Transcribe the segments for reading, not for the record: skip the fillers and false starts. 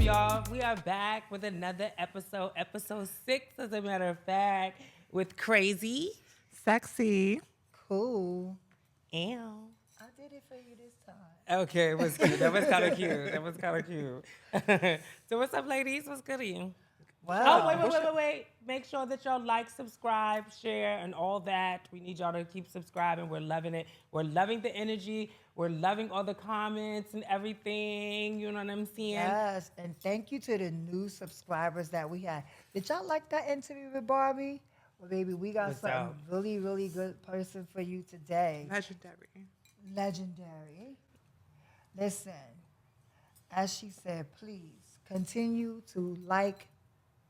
y'all? We are back with another episode 6, as a matter of fact, with Crazy. Sexy. Cool. Ew. I did it for you this time. Okay, it was cute. That was kind of cute. So what's up, ladies? What's good to you? Wow. Oh, wait. Make sure that y'all like, subscribe, share, and all that. We need y'all to keep subscribing. We're loving it. We're loving the energy. We're loving all the comments and everything. You know what I'm saying? Yes, and thank you to the new subscribers that we had. Did y'all like that interview with Barbie? Well, baby, we got What's something up? really, really good person for you today. Legendary. Listen, as she said, please continue to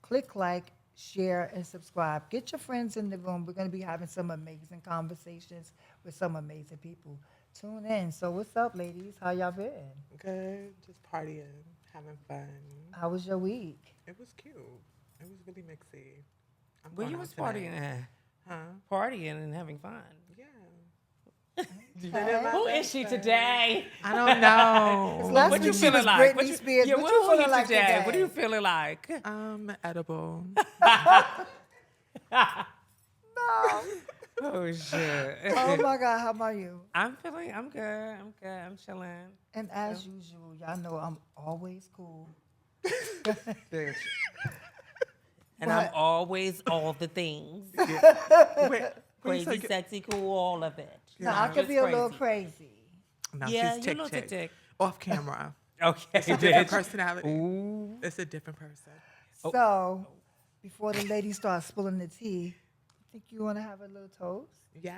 click like, share, and subscribe. Get your friends in the room. We're going to be having some amazing conversations with some amazing people. Tune in. So what's up, ladies? How y'all been? Good. Just partying, having fun. How was your week? It was cute. It was really mixy. Where you was partying at? Huh? Partying and having fun. Yeah. Who is she today? I don't know. Last What week you she feeling was like? Britney Spears. Yeah, What who you are feeling you like today? What are you feeling like? Edible. No. Oh shit. Oh my God, how about you? I'm good. I'm chilling. And as usual, y'all know I'm always cool. Bitch. And What? I'm always all the things. Wait, Crazy, sexy, cool, all of it. No, I could be a little crazy. No, Yeah, she's you little tick. tick. Off camera. Okay, It's a different bitch. personality. Ooh. It's a different person. So, before the ladies start spilling the tea, think you want to have a little toast? Yes.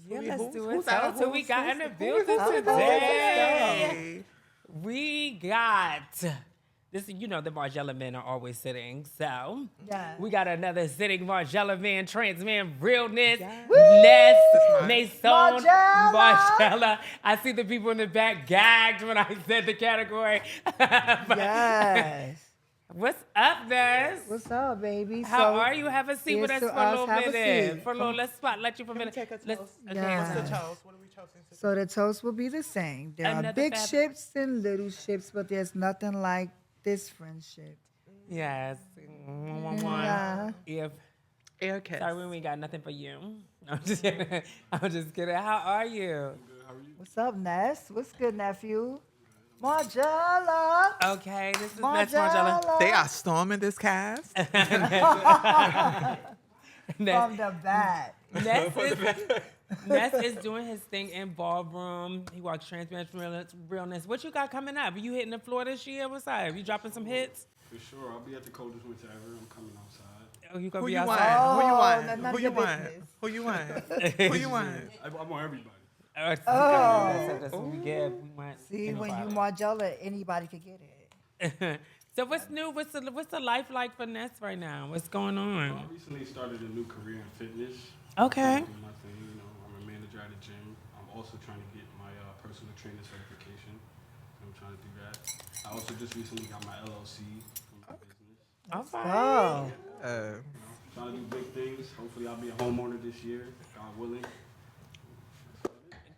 Yeah, Who- let's who's- do who's it. out? So we Who's- got who's- in the who is building out? today. We got this. You know, the Margiela men are always sitting. So Yeah. we got another sitting Margiela man, trans man, realness, Yes. Ness, That's mine. Mason, Margiela. Margiela. I see the people in the back gagged when I said the category. But Yes. what's up, Ness? What's up, baby? How So, are you? Have a seat with us here's for to a us. little Have a minute. seat. For a little, let's spotlight you for a minute. take a Let's- toast? Okay, Yeah. what's the What's the toast? toast? What are we toasting to? So the toast will be the same. There are Another big fab- ships and little ships, but there's nothing like this friendship. Yes. Yeah. If Air kiss. sorry, we ain't got nothing for you. I'm just kidding. I'm just kidding. How are you? What's up, Ness? What's good, nephew? Margiela. Okay, this is Ness Margiela. They are storming this cast. From the back. Ness is doing his thing in Ballroom. He walks Transparent Realness. What you got coming up? Are you hitting the floor this year? What's up? You dropping some hits? For sure, I'll be at the coldest winter ever. I'm coming outside. Oh, you gonna Who be you want? outside? Who you Oh, want? none Who of you your want? business. Who you want? Who you want? I want everybody. That's what we get. We want See, when you anybody. Margiela, anybody could get it. So what's new? What's the life like for Ness right now? What's going I on? recently started a new career in fitness. Okay. I'm doing my thing, you know, I'm a manager at a gym. I'm also trying to get my personal trainer certification. I'm trying to do that. I also just recently got my LLC for my business. All right. Oh. Trying to do big things. Hopefully, I'll be a homeowner this year, God willing.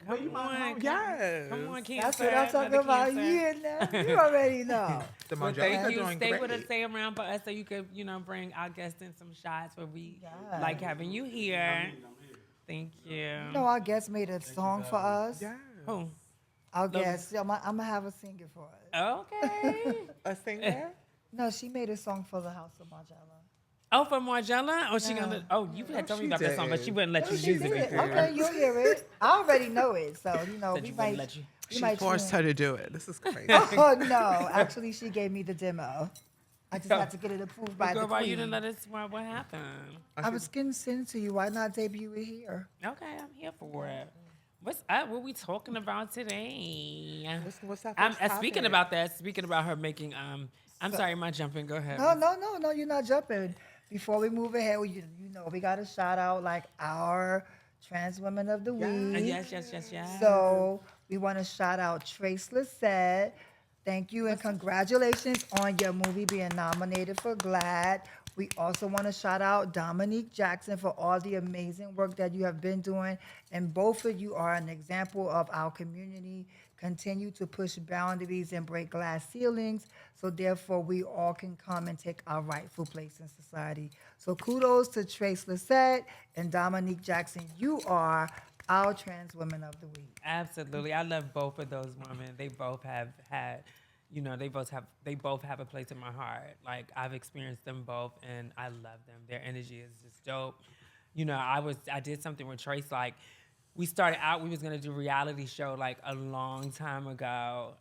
Come on. Yes. Come on, Cancer. That's what I'm talking Another about. Cancer. Yeah, you already know. The Well, Margiela thank are you. doing Stay great. with us, stay around for us so you could, bring our guests in some shots where we Yes. like having you here. Thank you. You know, our guest made a song for us. Yeah. Who? Our guest, I'm going to have her sing it for us. Okay. A singer? No, she made a song for the House of Margiela. Oh, for Margiela? Oh, she Yeah. gonna? Oh, you had told me she about that song, but did. she wouldn't let you She use it. did. before. Okay, you'll hear it. I already know it, so, Said we you might. wouldn't let you. we She might forced tune her to do it. This is crazy. Oh, no. Actually, she gave me the demo. I just had to get it approved by Girl, the why queen. you didn't let us? What happened? I was getting sent to you. Why not debut it here? Okay, I'm here for it. What's up? What we talking about today? What's that I'm first speaking topic? about that. Speaking about her making. I'm sorry, am I jumping? Go ahead. No, you're not jumping. Before we move ahead, you know, we got to shout out like our trans women of the week. Yes. So we want to shout out Trace Lissette. Thank you and congratulations on your movie being nominated for GLAAD. We also want to shout out Dominique Jackson for all the amazing work that you have been doing. And both of you are an example of our community. Continue to push boundaries and break glass ceilings, so therefore we all can come and take our rightful place in society. So kudos to Trace Lissette and Dominique Jackson. You are our trans women of the week. Absolutely. I love both of those women. They both have had, they both have a place in my heart. Like, I've experienced them both and I love them. Their energy is just dope. I did something with Trace, like, we started out, we was gonna do a reality show like a long time ago.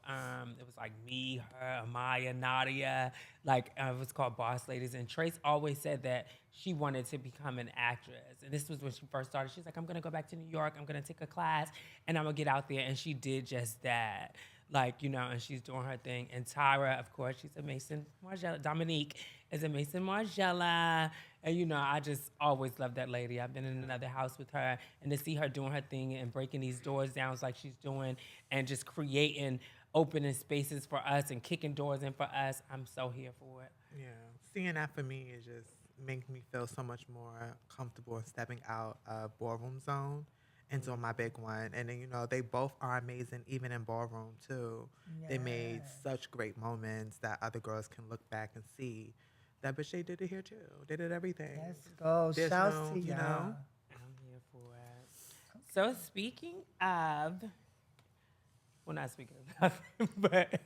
It was like me, her, Amaya, Nadia, it was called Boss Ladies. And Trace always said that she wanted to become an actress. And this was when she first started. She's like, I'm gonna go back to New York, I'm gonna take a class, and I'm gonna get out there. And she did just that. And she's doing her thing. And Tyra, of course, she's a Mason Margiela. Dominique is a Mason Margiela. And, I just always loved that lady. I've been in another house with her, and to see her doing her thing and breaking these doors down like she's doing and just creating opening spaces for us and kicking doors in for us, I'm so here for it. Yeah, seeing that for me is just make me feel so much more comfortable stepping out of ballroom zone and doing my big one. And then, they both are amazing, even in ballroom too. Yeah. They made such great moments that other girls can look back and see that bitch, they did it here too. They did everything. Let's go. There's Shouts no, to you y'all. know. I'm here for it. So speaking of, well, not speaking of, but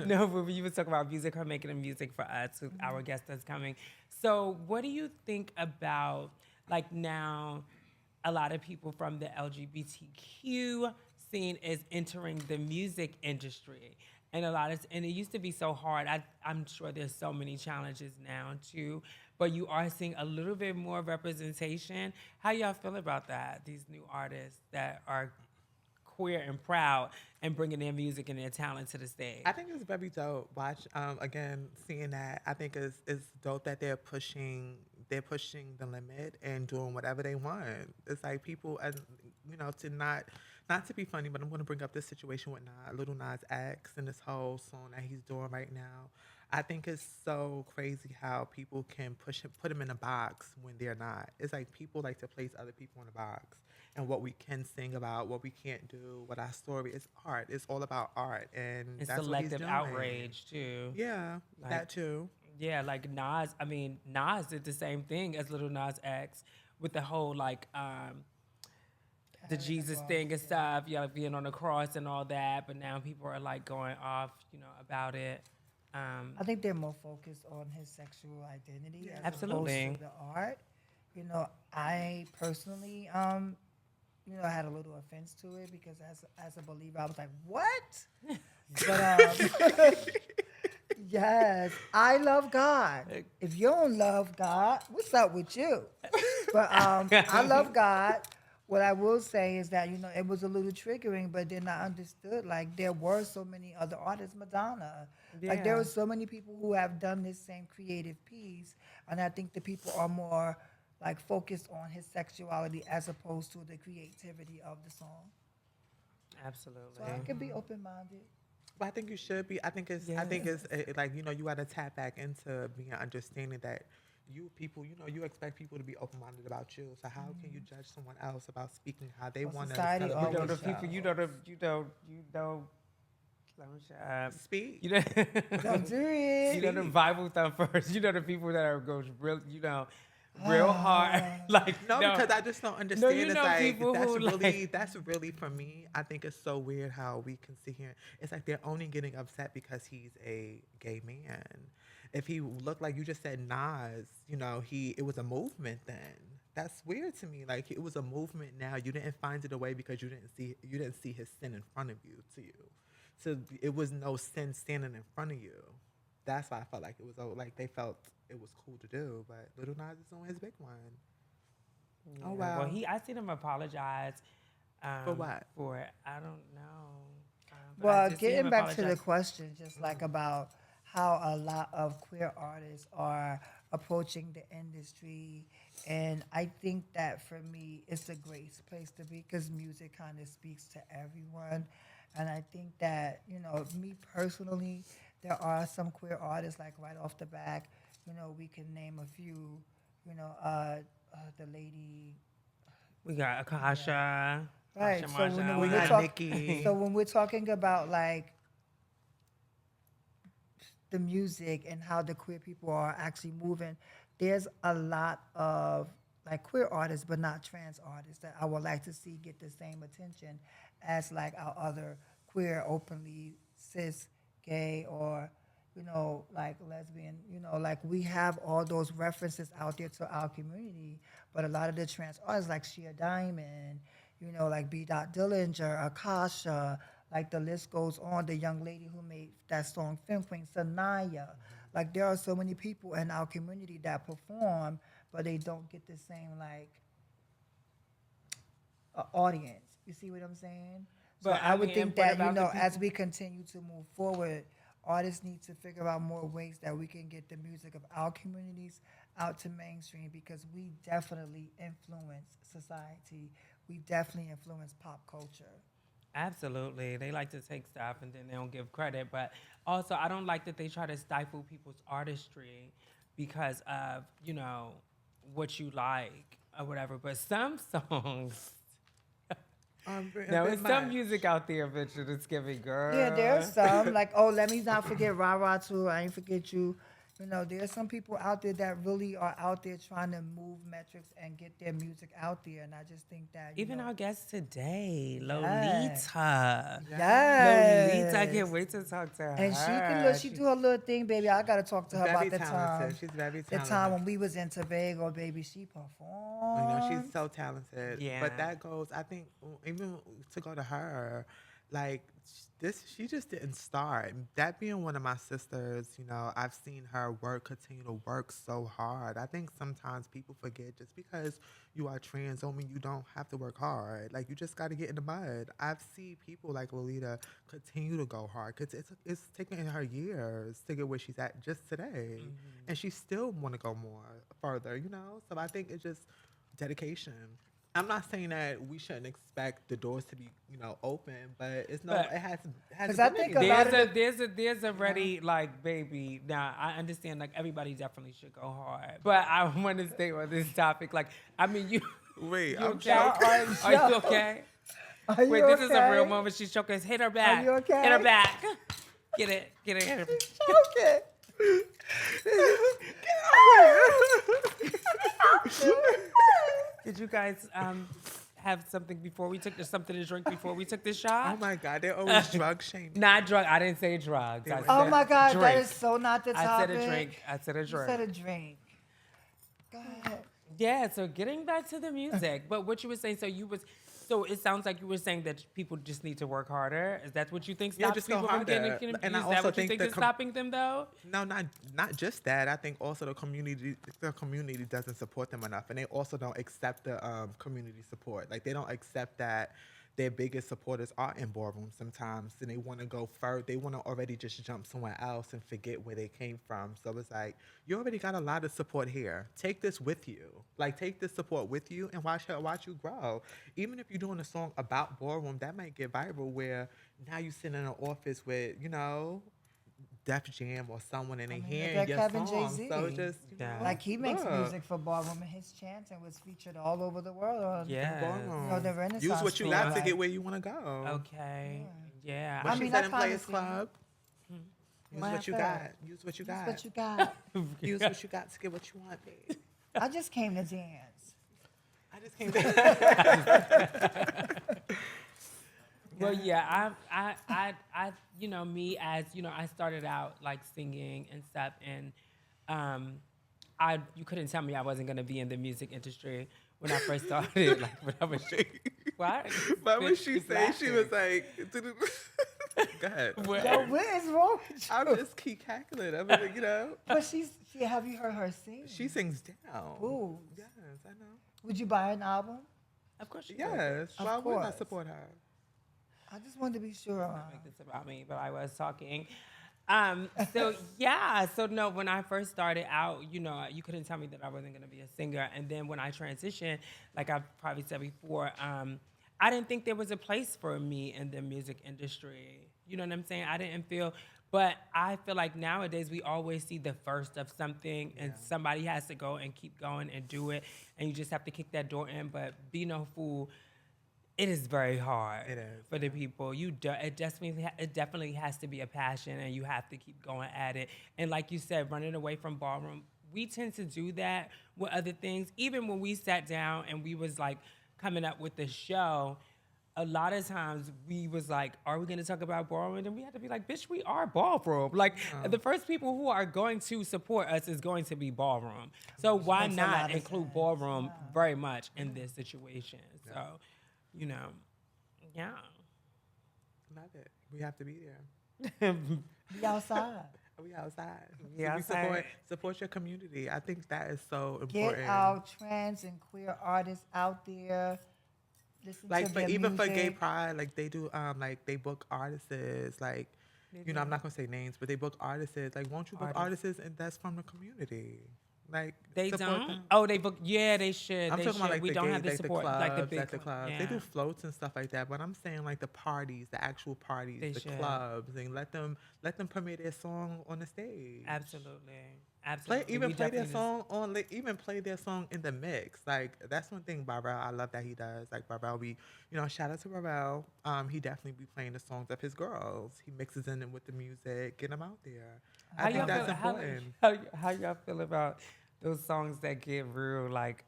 no, but you were talking about music, her making the music for us, our guest that's coming. So what do you think about, now, a lot of people from the LGBTQ scene is entering the music industry? And it used to be so hard. I'm sure there's so many challenges now too, but you are seeing a little bit more representation. How y'all feel about that? These new artists that are queer and proud and bringing their music and their talent to the stage. I think it's very dope. Again, seeing that, I think it's dope that they're pushing the limit and doing whatever they want. It's like people, to not to be funny, but I'm going to bring up this situation with Lil Nas X and this whole song that he's doing right now. I think it's so crazy how people can put him in a box when they're not. It's like people like to place other people in a box, and what we can sing about, what we can't do, what our story is art. It's all about art, and It's that's what he's selective doing. outrage too. Yeah, that too. Yeah, like Nas. I mean, Nas did the same thing as Lil Nas X with the whole the Jesus thing and stuff, being on the cross and all that. But now people are going off, about it. I think they're more focused on his sexual identity as Absolutely. opposed to the art. I personally, had a little offense to it because as a believer, I was like, what? But yes, I love God. If you don't love God, what's up with you? But I love God. What I will say is that, it was a little triggering, but then I understood, there were so many other artists, Madonna. There were so many people who have done this same creative piece, and I think the people are more, focused on his sexuality as opposed to the creativity of the song. Absolutely. So I could be open-minded. But I think you should be. I think it's you got to tap back into being understanding that you expect people to be open-minded about you. So how can you judge someone else about speaking how they want to? Society The always people, don't speak. Don't do it. The Bible stuff first. The people that are goes real, real hard. Because I just don't understand. No, It's like people that's really for me. I think it's so weird how we can sit here. It's like they're only getting upset because he's a gay man. If he looked like you just said Nas, it was a movement then. That's weird to me. It was a movement now. You didn't find it away because you didn't see his sin in front of you to you. So it was no sin standing in front of you. That's why I felt like it was they felt it was cool to do. But Lil Nas is on his big one. Yeah. Oh wow. Well, I seen him apologize. For what? For it, I don't know. Well, getting back to the question, just about how a lot of queer artists are approaching the industry, and I think that for me, it's a great place to be because music kind of speaks to everyone, and I think that me personally, there are some queer artists right off the back. we can name a few. The lady. We got Akasha. Right. Asha So when, Marja, when we we're got talk- Nikki. so when we're talking about like the music and how the queer people are actually moving, there's a lot of like queer artists, but not trans artists that I would like to see get the same attention as like our other queer, openly cis, gay, or like lesbian. Like we have all those references out there to our community, but a lot of the trans artists like Shea Diamond, like B. Dot Dillinger, Akasha, like the list goes on. The young lady who made that song, Femme Queen, Sanaya. Like there are so many people in our community that perform, but they don't get the same like audience. You see what I'm saying? So But, I I would mean, think what that about the as people- we continue to move forward, artists need to figure out more ways that we can get the music of our communities out to mainstream, because we definitely influence society. We definitely influence pop culture. Absolutely. They like to take stuff and then they don't give credit. But also, I don't like that they try to stifle people's artistry because of, what you like or whatever. But some songs, there's some music out there, bitch, that's giving, girl. Yeah, there's some like, oh, let me not forget Ra Ra too. I ain't forget you. There's some people out there that really are out there trying to move metrics and get their music out there. And I just think that Even our guest today, Lolita. yes. Lolita, I can't wait to talk to her. And she do her little thing, baby. I gotta talk to her Very about the talented. time. She's very The talented. time when we was in Tobago, baby, she performed. She's so talented. Yeah. But that goes, I think, even to go to her, like she just didn't start. That being one of my sisters, I've seen her continue to work so hard. I think sometimes people forget just because you are trans don't mean you don't have to work hard. Like you just got to get in the mud. I've seen people like Lolita continue to go hard because it's taken her years to get where she's at just today, and she still want to go more further. So I think it's just dedication. I'm not saying that we shouldn't expect the doors to be, open, but it has. 'Cause I think a lot of There's already like, baby. Now I understand like everybody definitely should go hard, but I want to stay on this topic. Like, I mean, you. Wait, You I'm okay? joking. Are you okay? Are you Wait, this is a okay? real moment. She's choking. Hit her back. you okay? Hit her back. Get it. Hit her. Okay. Did you guys have something before we took something to drink before we took this shot? Oh my God, they're always drug shaming. Not drug. I didn't say drugs. I Oh said my God, drink. that is so not the I topic. said a drink. I said a You drink. said a drink. Go ahead. Yeah, so getting back to the music, but what you were saying, so it sounds like you were saying that people just need to work harder. Is that what you think Yeah, stops just go people from getting harder. confused? And I Is also that what you think think the is stopping them though? No, not just that. I think also the community doesn't support them enough, and they also don't accept the community support. Like they don't accept that their biggest supporters are in Ballroom sometimes, and they want to go further. They want to already just jump somewhere else and forget where they came from. So it's like, you already got a lot of support here. Take this with you. Like, take this support with you and watch you grow. Even if you're doing a song about Ballroom, that might get viral where now you sit in an office with, Def Jam or someone and they look hearing at your Kevin song. Jay-Z. So just, Yeah. Like he makes look. music for Ballroom, and his chanting was featured all over the world. On Yeah. Ballroom. the Renaissance. Use what you Tour, got to like- get where you want to go. Okay. Yeah. What I she mean, said I in kinda Players see- Club. Use What what you I got. said. Use what you Use got. what you got. Use what you got to get what you want, babe. I just came to dance. I just came back. Well, yeah, I, me as I started out like singing and stuff, and you couldn't tell me I wasn't gonna be in the music industry when I first started. Like when I was what? But when Bitch, she keep said, she was laughing. like, go ahead. What? Yo, what is wrong with you? I'm just keep cackling. I'm like, But have you heard her sing? she sings down. Ooh. Yes, I know. Would you buy an album? Of course you Yes. Of Why wouldn't I course. support her? I just wanted to be sure. Don't make this about me, but I was talking. So no, when I first started out, you couldn't tell me that I wasn't gonna be a singer. And then when I transitioned, like I probably said before, I didn't think there was a place for me in the music industry. You know what I'm saying? I didn't feel, but I feel like nowadays we always see the first of something, and somebody has to go and keep going and do it, and you just have to kick that door in. But be no fool, it is very hard for the people. It definitely has to be a passion, and you have to keep going at it. And like you said, running away from ballroom, we tend to do that with other things. Even when we sat down and we was like coming up with the show, a lot of times we was like, are we going to talk about ballroom? And then we had to be like, bitch, we are ballroom. Like, the first people who are going to support us is going to be ballroom. So why makes a lot not of include sense. ballroom very much in this situation? So, you know, yeah. Love it. We have to be there. Be outside. We outside. We So outside. support your community. I think that is so Get important. our trans and queer artists out there. Listen Like to for their even for music. gay pride, like they do like they book artists, like I'm not gonna say names, but they book artists. Like, won't you book artists and that's from the community? Like They support don't? them. Oh, they book. Yeah, they should. I'm they talking should. about like we the don't gay, have the like support, the clubs, like the big the clubs. Yeah. They do floats and stuff like that. But I'm saying like the parties, the actual parties, They the should. clubs, and let them premiere their song on the stage. Absolutely. Play, Absolutely. even We play their definitely song on, like, even play their song in the mix. Like, that's one thing Barbell, I love that he does. Like, Barbell, shout out to Barbell. He definitely be playing the songs of his girls. He mixes in them with the music, get them out there. I think that's important. How y'all feel about those songs that get real, like,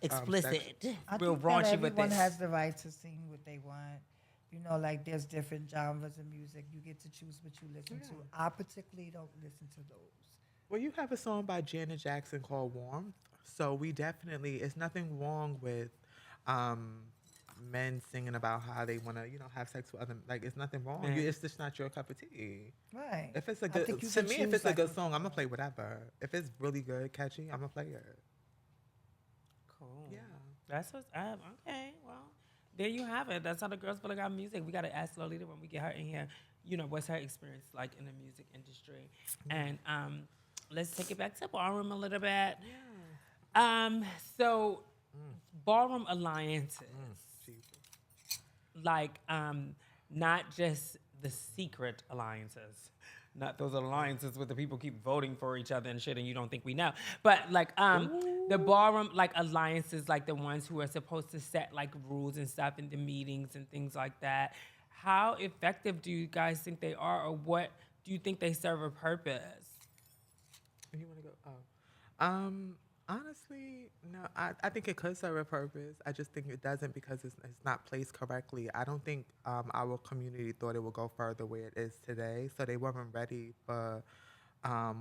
explicit, I real think that raunchy with everyone it? has the right to sing what they want. You know, like there's different genres of music. You get to choose what you listen to. I particularly don't listen to those. Well, you have a song by Janet Jackson called Warmth. So we definitely, it's nothing wrong with men singing about how they want to, have sex with other, like, it's nothing wrong. Yeah. It's just not your cup of tea. Right. If it's a I good, think you to can me, if choose, it's a like, good what song, you I'm going to want. play whatever. If it's really good, catchy, I'm going to play it. Cool. Yeah. That's what's up. Okay, well, there you have it. That's how the girls feel about music. We got to ask Lolita when we get her in here, what's her experience like in the music industry. And let's take it back to ballroom a little bit. So ballroom alliances, like not just the secret alliances, not those alliances where the people keep voting for each other and shit and you don't think we know, but like the ballroom like alliances, like the ones who are supposed to set like rules and stuff in the meetings and things like that. How effective do you guys think they are, or what do you think they serve a purpose? You want to go? Honestly, no. I think it could serve a purpose. I just think it doesn't because it's not placed correctly. I don't think our community thought it would go further where it is today, so they weren't ready for how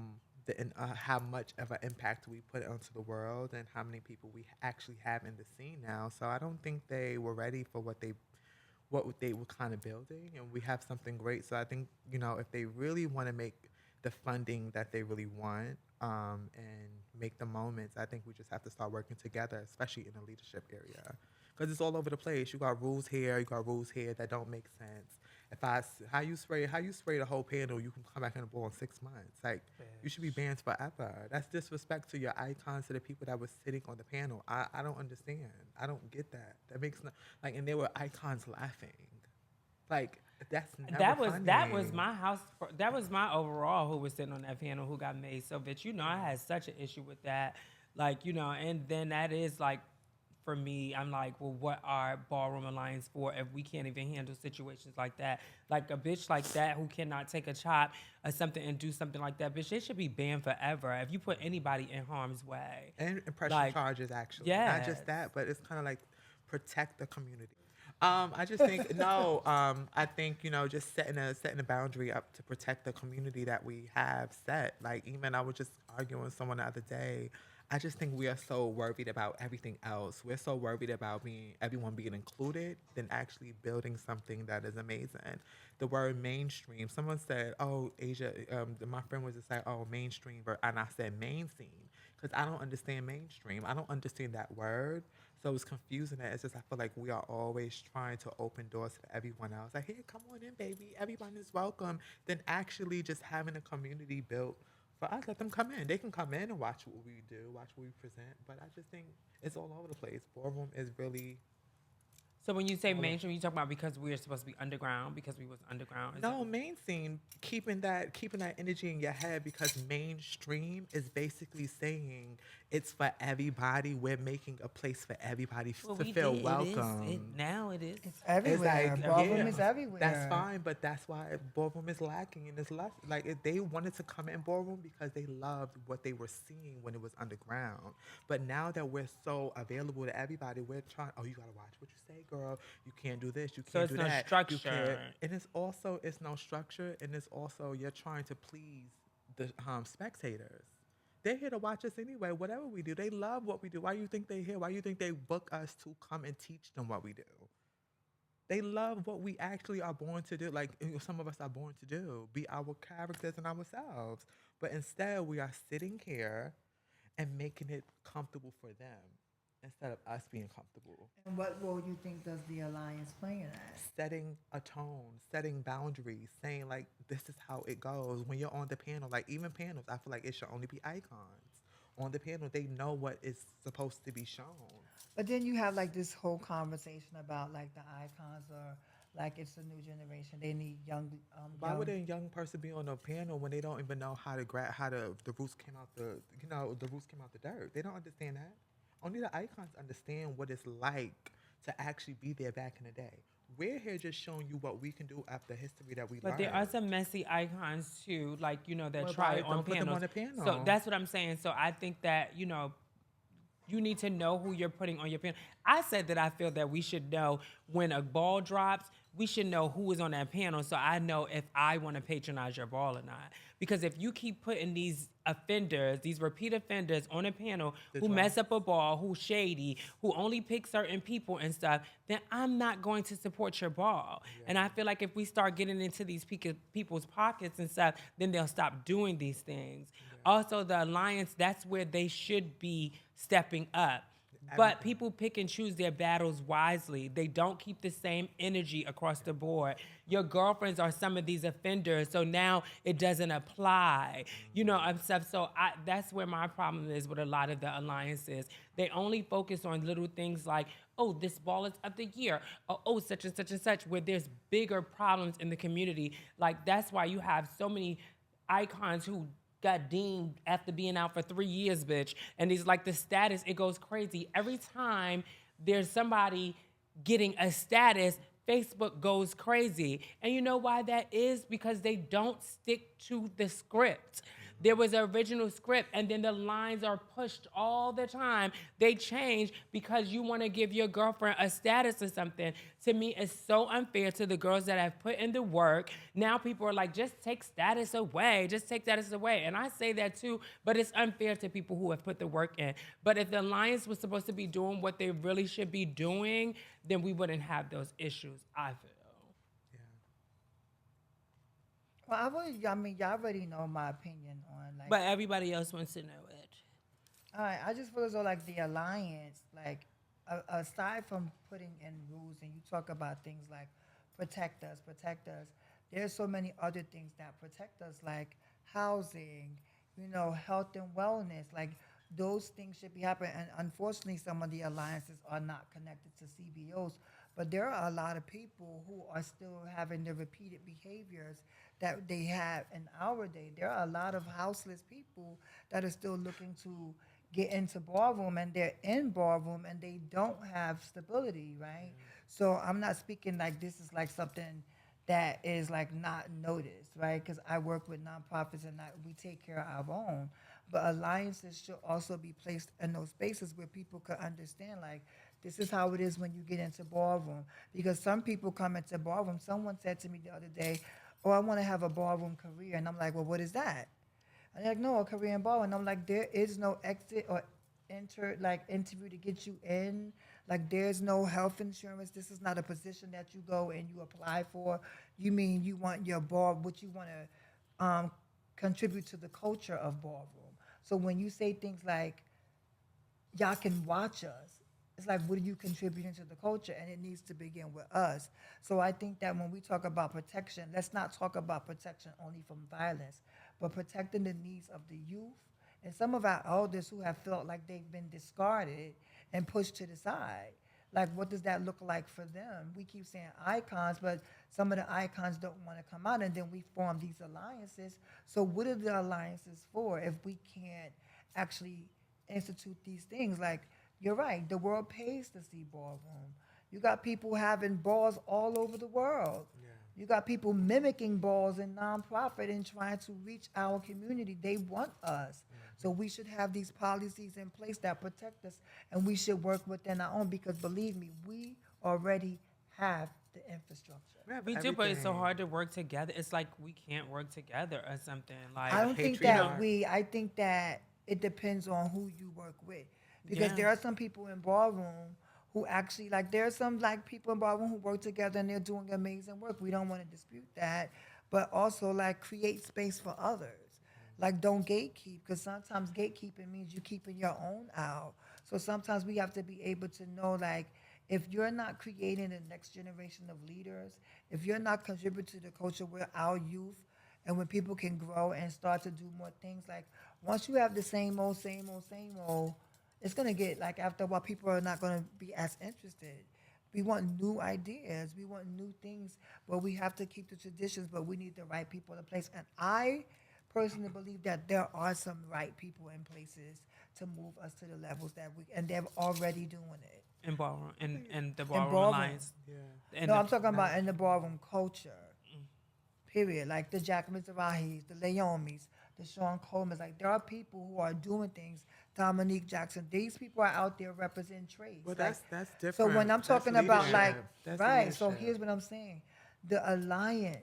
much of an impact we put onto the world and how many people we actually have in the scene now. So I don't think they were ready for what they were kind of building, and we have something great. So I think if they really want to make the funding that they really want and make the moments, I think we just have to start working together, especially in the leadership area, because it's all over the place. You got rules here, that don't make sense. How you spray the whole panel, you can come back in the ball in 6 months. Like, you should be banned forever. That's disrespect to your icons, to the people that were sitting on the panel. I don't understand. I don't get that. That makes no, like, and there were icons laughing. Like, that's never That funny. was my house. That was my overall who was sitting on that panel who got made. So, bitch, I had such an issue with that. Like, and then that is like, for me, I'm like, well, what are ballroom alliance for if we can't even handle situations like that? Like a bitch like that who cannot take a chop or something and do something like that, bitch, they should be banned forever if you put anybody in harm's way. And impression Like, charges, actually. yes. Not just that, but it's kind of like protect the community. I just think I think just setting a boundary up to protect the community that we have set. Like, even I was just arguing with someone the other day. I just think we are so worried about everything else. We're so worried about everyone being included than actually building something that is amazing. The word mainstream. Someone said, "Oh, Asia." My friend was just like, "Oh, mainstream," and I said mainstream because I don't understand mainstream. I don't understand that word. So it's confusing. It's just I feel like we are always trying to open doors to everyone else. Like, here, come on in, baby. Everyone is welcome. Then actually just having a community built For us, let them come in. They can come in and watch what we do, watch what we present. But I just think it's all over the place. Ballroom is really So when you say mainstream, you talk about because we're supposed to be underground, because we was underground. Is no it- mainstream. Keeping that energy in your head, because mainstream is basically saying it's for everybody. We're making a place for everybody Well, to we feel did. welcome. Now it is. It's everywhere. Ballroom yeah, is everywhere. That's fine, but that's why ballroom is lacking in this less. Like if they wanted to come in ballroom because they loved what they were seeing when it was underground. But now that we're so available to everybody, we're trying. Oh, you gotta watch what you say, girl. You can't do this. You So can't it's do no that. structure. You can't. And it's no structure, and it's also you're trying to please the spectators. They're here to watch us anyway. Whatever we do, they love what we do. Why you think they're here? Why you think they book us to come and teach them what we do? They love what we actually are born to do. Like some of us are born to do, be our characters and ourselves. But instead, we are sitting here and making it comfortable for them instead of us being comfortable. And what role you think does the alliance play in that? Setting a tone, setting boundaries, saying like this is how it goes. When you're on the panel, like even panels, I feel like it should only be icons. On the panel, they know what is supposed to be shown. But then you have like this whole conversation about like the icons or like it's a new generation. They need young. Why would a young person be on a panel when they don't even know how to the roots came out the roots came out the dirt? They don't understand that. Only the icons understand what it's like to actually be there back in the day. We're here just showing you what we can do after history that we But learned. there are some messy icons too, like that Well, try why it on don't put them panels. on a panel? So that's what I'm saying. So I think that you need to know who you're putting on your panel. I said that I feel that we should know when a ball drops. We should know who is on that panel, so I know if I want to patronize your ball or not. Because if you keep putting these offenders, these repeat offenders on a panel who mess up a ball, who's shady, who only pick certain people and stuff, then I'm not going to support your ball. Yeah. And I feel like if we start getting into these people's pockets and stuff, then they'll stop doing these things. Yeah. Also, the alliance, that's where they should be stepping up. But people pick and choose their battles wisely. They don't keep the same energy across the board. Your girlfriends are some of these offenders, so now it doesn't apply. And stuff. So that's where my problem is with a lot of the alliances. They only focus on little things like, oh, this ball is of the year. Oh, such and such and such, where there's bigger problems in the community. Like, that's why you have so many icons who got deemed after being out for 3 years, bitch. And it's like the status, it goes crazy. Every time there's somebody getting a status, Facebook goes crazy. And you know why that is? Because they don't stick to the script. There was an original script, and then the lines are pushed all the time. They change because you want to give your girlfriend a status or something. To me, it's so unfair to the girls that have put in the work. Now people are like, just take status away. Just take status away. And I say that too, but it's unfair to people who have put the work in. But if the alliance was supposed to be doing what they really should be doing, then we wouldn't have those issues, I feel. Well, y'all already know my opinion on like. But everybody else wants to know it. All right, I just feel as though like the alliance, like aside from putting in rules, and you talk about things like protect us. There's so many other things that protect us, like housing, health and wellness. Like those things should be happening. And unfortunately, some of the alliances are not connected to CBOs. But there are a lot of people who are still having the repeated behaviors that they had in our day. There are a lot of houseless people that are still looking to get into ballroom, and they're in ballroom and they don't have stability, right? So I'm not speaking like this is like something that is like not noticed, right? Because I work with nonprofits and we take care of our own. But alliances should also be placed in those spaces where people could understand, like, this is how it is when you get into ballroom. Because some people come into ballroom. Someone said to me the other day, oh, I want to have a ballroom career. And I'm like, well, what is that? And they're like, no, a career in ballroom. And I'm like, there is no exit or interview to get you in. Like, there's no health insurance. This is not a position that you go and you apply for. You mean you want your what you want to contribute to the culture of ballroom. So when you say things like, y'all can watch us, it's like, what are you contributing to the culture? And it needs to begin with us. So I think that when we talk about protection, let's not talk about protection only from violence, but protecting the needs of the youth and some of our elders who have felt like they've been discarded and pushed to the side. Like, what does that look like for them? We keep saying icons, but some of the icons don't want to come out, and then we form these alliances. So what are the alliances for if we can't actually institute these things? Like, you're right, the world pays to see Ballroom. You got people having balls all over the world. Yeah. You got people mimicking balls in nonprofit and trying to reach our community. They want us. So we should have these policies in place that protect us, and we should work within our own, because believe me, we already have the infrastructure. We do, but it's so hard to work together. It's like we can't work together or something. Like, I don't think that I think that it depends on who you work with. Because there are some people in Ballroom who actually, like, there are some like people in Ballroom who work together and they're doing amazing work. We don't want to dispute that, but also like create space for others. Like, don't gatekeep, because sometimes gatekeeping means you keeping your own out. So sometimes we have to be able to know, like, if you're not creating the next generation of leaders, if you're not contributing to the culture where our youth and when people can grow and start to do more things, like, once you have the same old, it's going to get, like, after a while, people are not going to be as interested. We want new ideas. We want new things, but we have to keep the traditions, but we need the right people in place. And I personally believe that there are some right people in places to move us to the levels that we, and they're already doing it. In Ballroom, and the Ballroom Alliance. Yeah. No, I'm talking about in the Ballroom culture, period. Like the Jack Mizrahis, the Leomis, the Sean Coleman's. Like, there are people who are doing things. Dominique Jackson. These people are out there representing trades. Well, like, that's different. So when I'm talking about, like, that's right, leadership. so here's what I'm saying. The alliance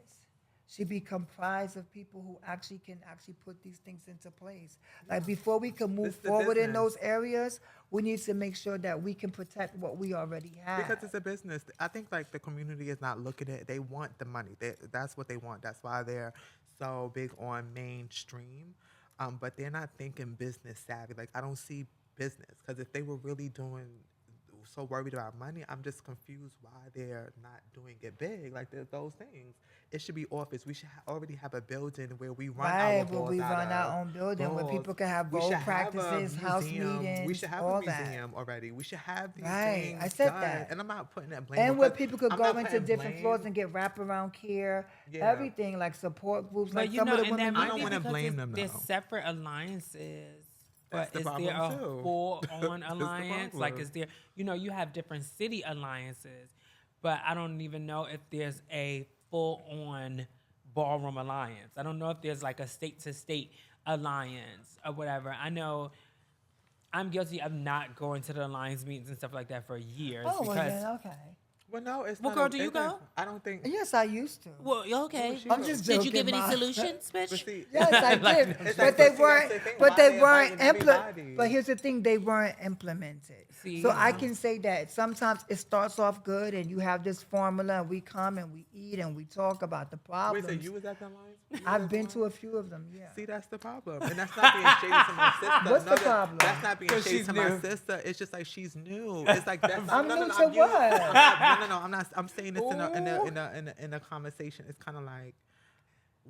should be comprised of people who actually can put these things into place. Like, before we can move forward in those areas, we need to make sure that we can protect what we already have. Because it's a business. I think, like, the community is not looking at it. They want the money. That's what they want. That's why they're so big on mainstream. But they're not thinking business savvy. Like, I don't see business. Because if they were really so worried about money, I'm just confused why they're not doing it big. Like, those things. It should be office. We should already have a building where we run our balls where we run our own building, where people can have bowl practices, house meetings, we should have all a museum already. We should have these right. things I said done. that. And I'm not putting that blame. And where people could go into different floors and get wraparound care, everything, like support groups. But like some of the women. I don't want to blame them, though. There's separate alliances. That's But the is there a too. full-on alliance? problem. Like, is there, you have different city alliances, but I don't even know if there's a full-on Ballroom alliance. I don't know if there's like a state-to-state alliance or whatever. I know I'm guilty of not going to the alliance meetings and stuff like that for years. Oh, well, because then, okay. Well, no, it's Well, not. girl, do you go? I don't think. Yes, I used to. Well, okay. I'm just Did you joking, give any Ma. solutions, bitch? But see, Yes, I did. It's But like, they but see, weren't. that's the thing. But Why they they weren't inviting everybody? But here's the thing: they weren't implemented. See, So I can say that sometimes it starts off good, and you have this formula, and we come and we eat and we talk about the Wait, problems. so you was at the alliance? I've been to a few of them. Yeah. See, that's the problem. And that's not being shady to my sister. What's the problem? That's not being 'Cause shady she's to my new. sister. It's just like she's new. It's like that's I'm no, new no, to I'm what? I'm not. I'm saying this in a conversation. It's kind of like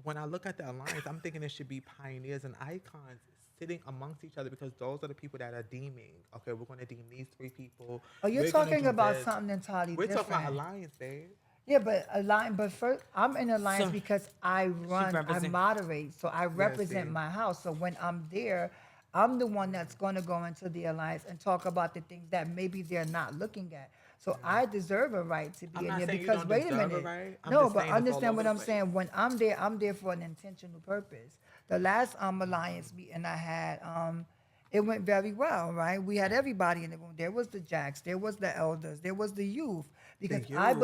when I look at the alliance, I'm thinking it should be pioneers and icons sitting amongst each other, because those are the people that are deeming. Okay, we're going to deem these 3 people. Oh, you're We're gonna talking do about this. something entirely We're different. talking about alliance, babe. Yeah, but alliance. But first, I'm in alliance So, because I run, I represent- moderate, so I represent see. my house. So when I'm there, I'm the one that's going to go into the alliance and talk about the things that maybe they're not looking at. So I deserve a right to be I'm in not there saying you because don't wait a deserve a minute. right. I'm No, just but saying it's all understand what over I'm the saying. When I'm there for an intentional purpose. The last alliance meeting I had, it went very well, right? We had everybody in the room. There was the Jacks, there was the elders, there was the youth. Because I do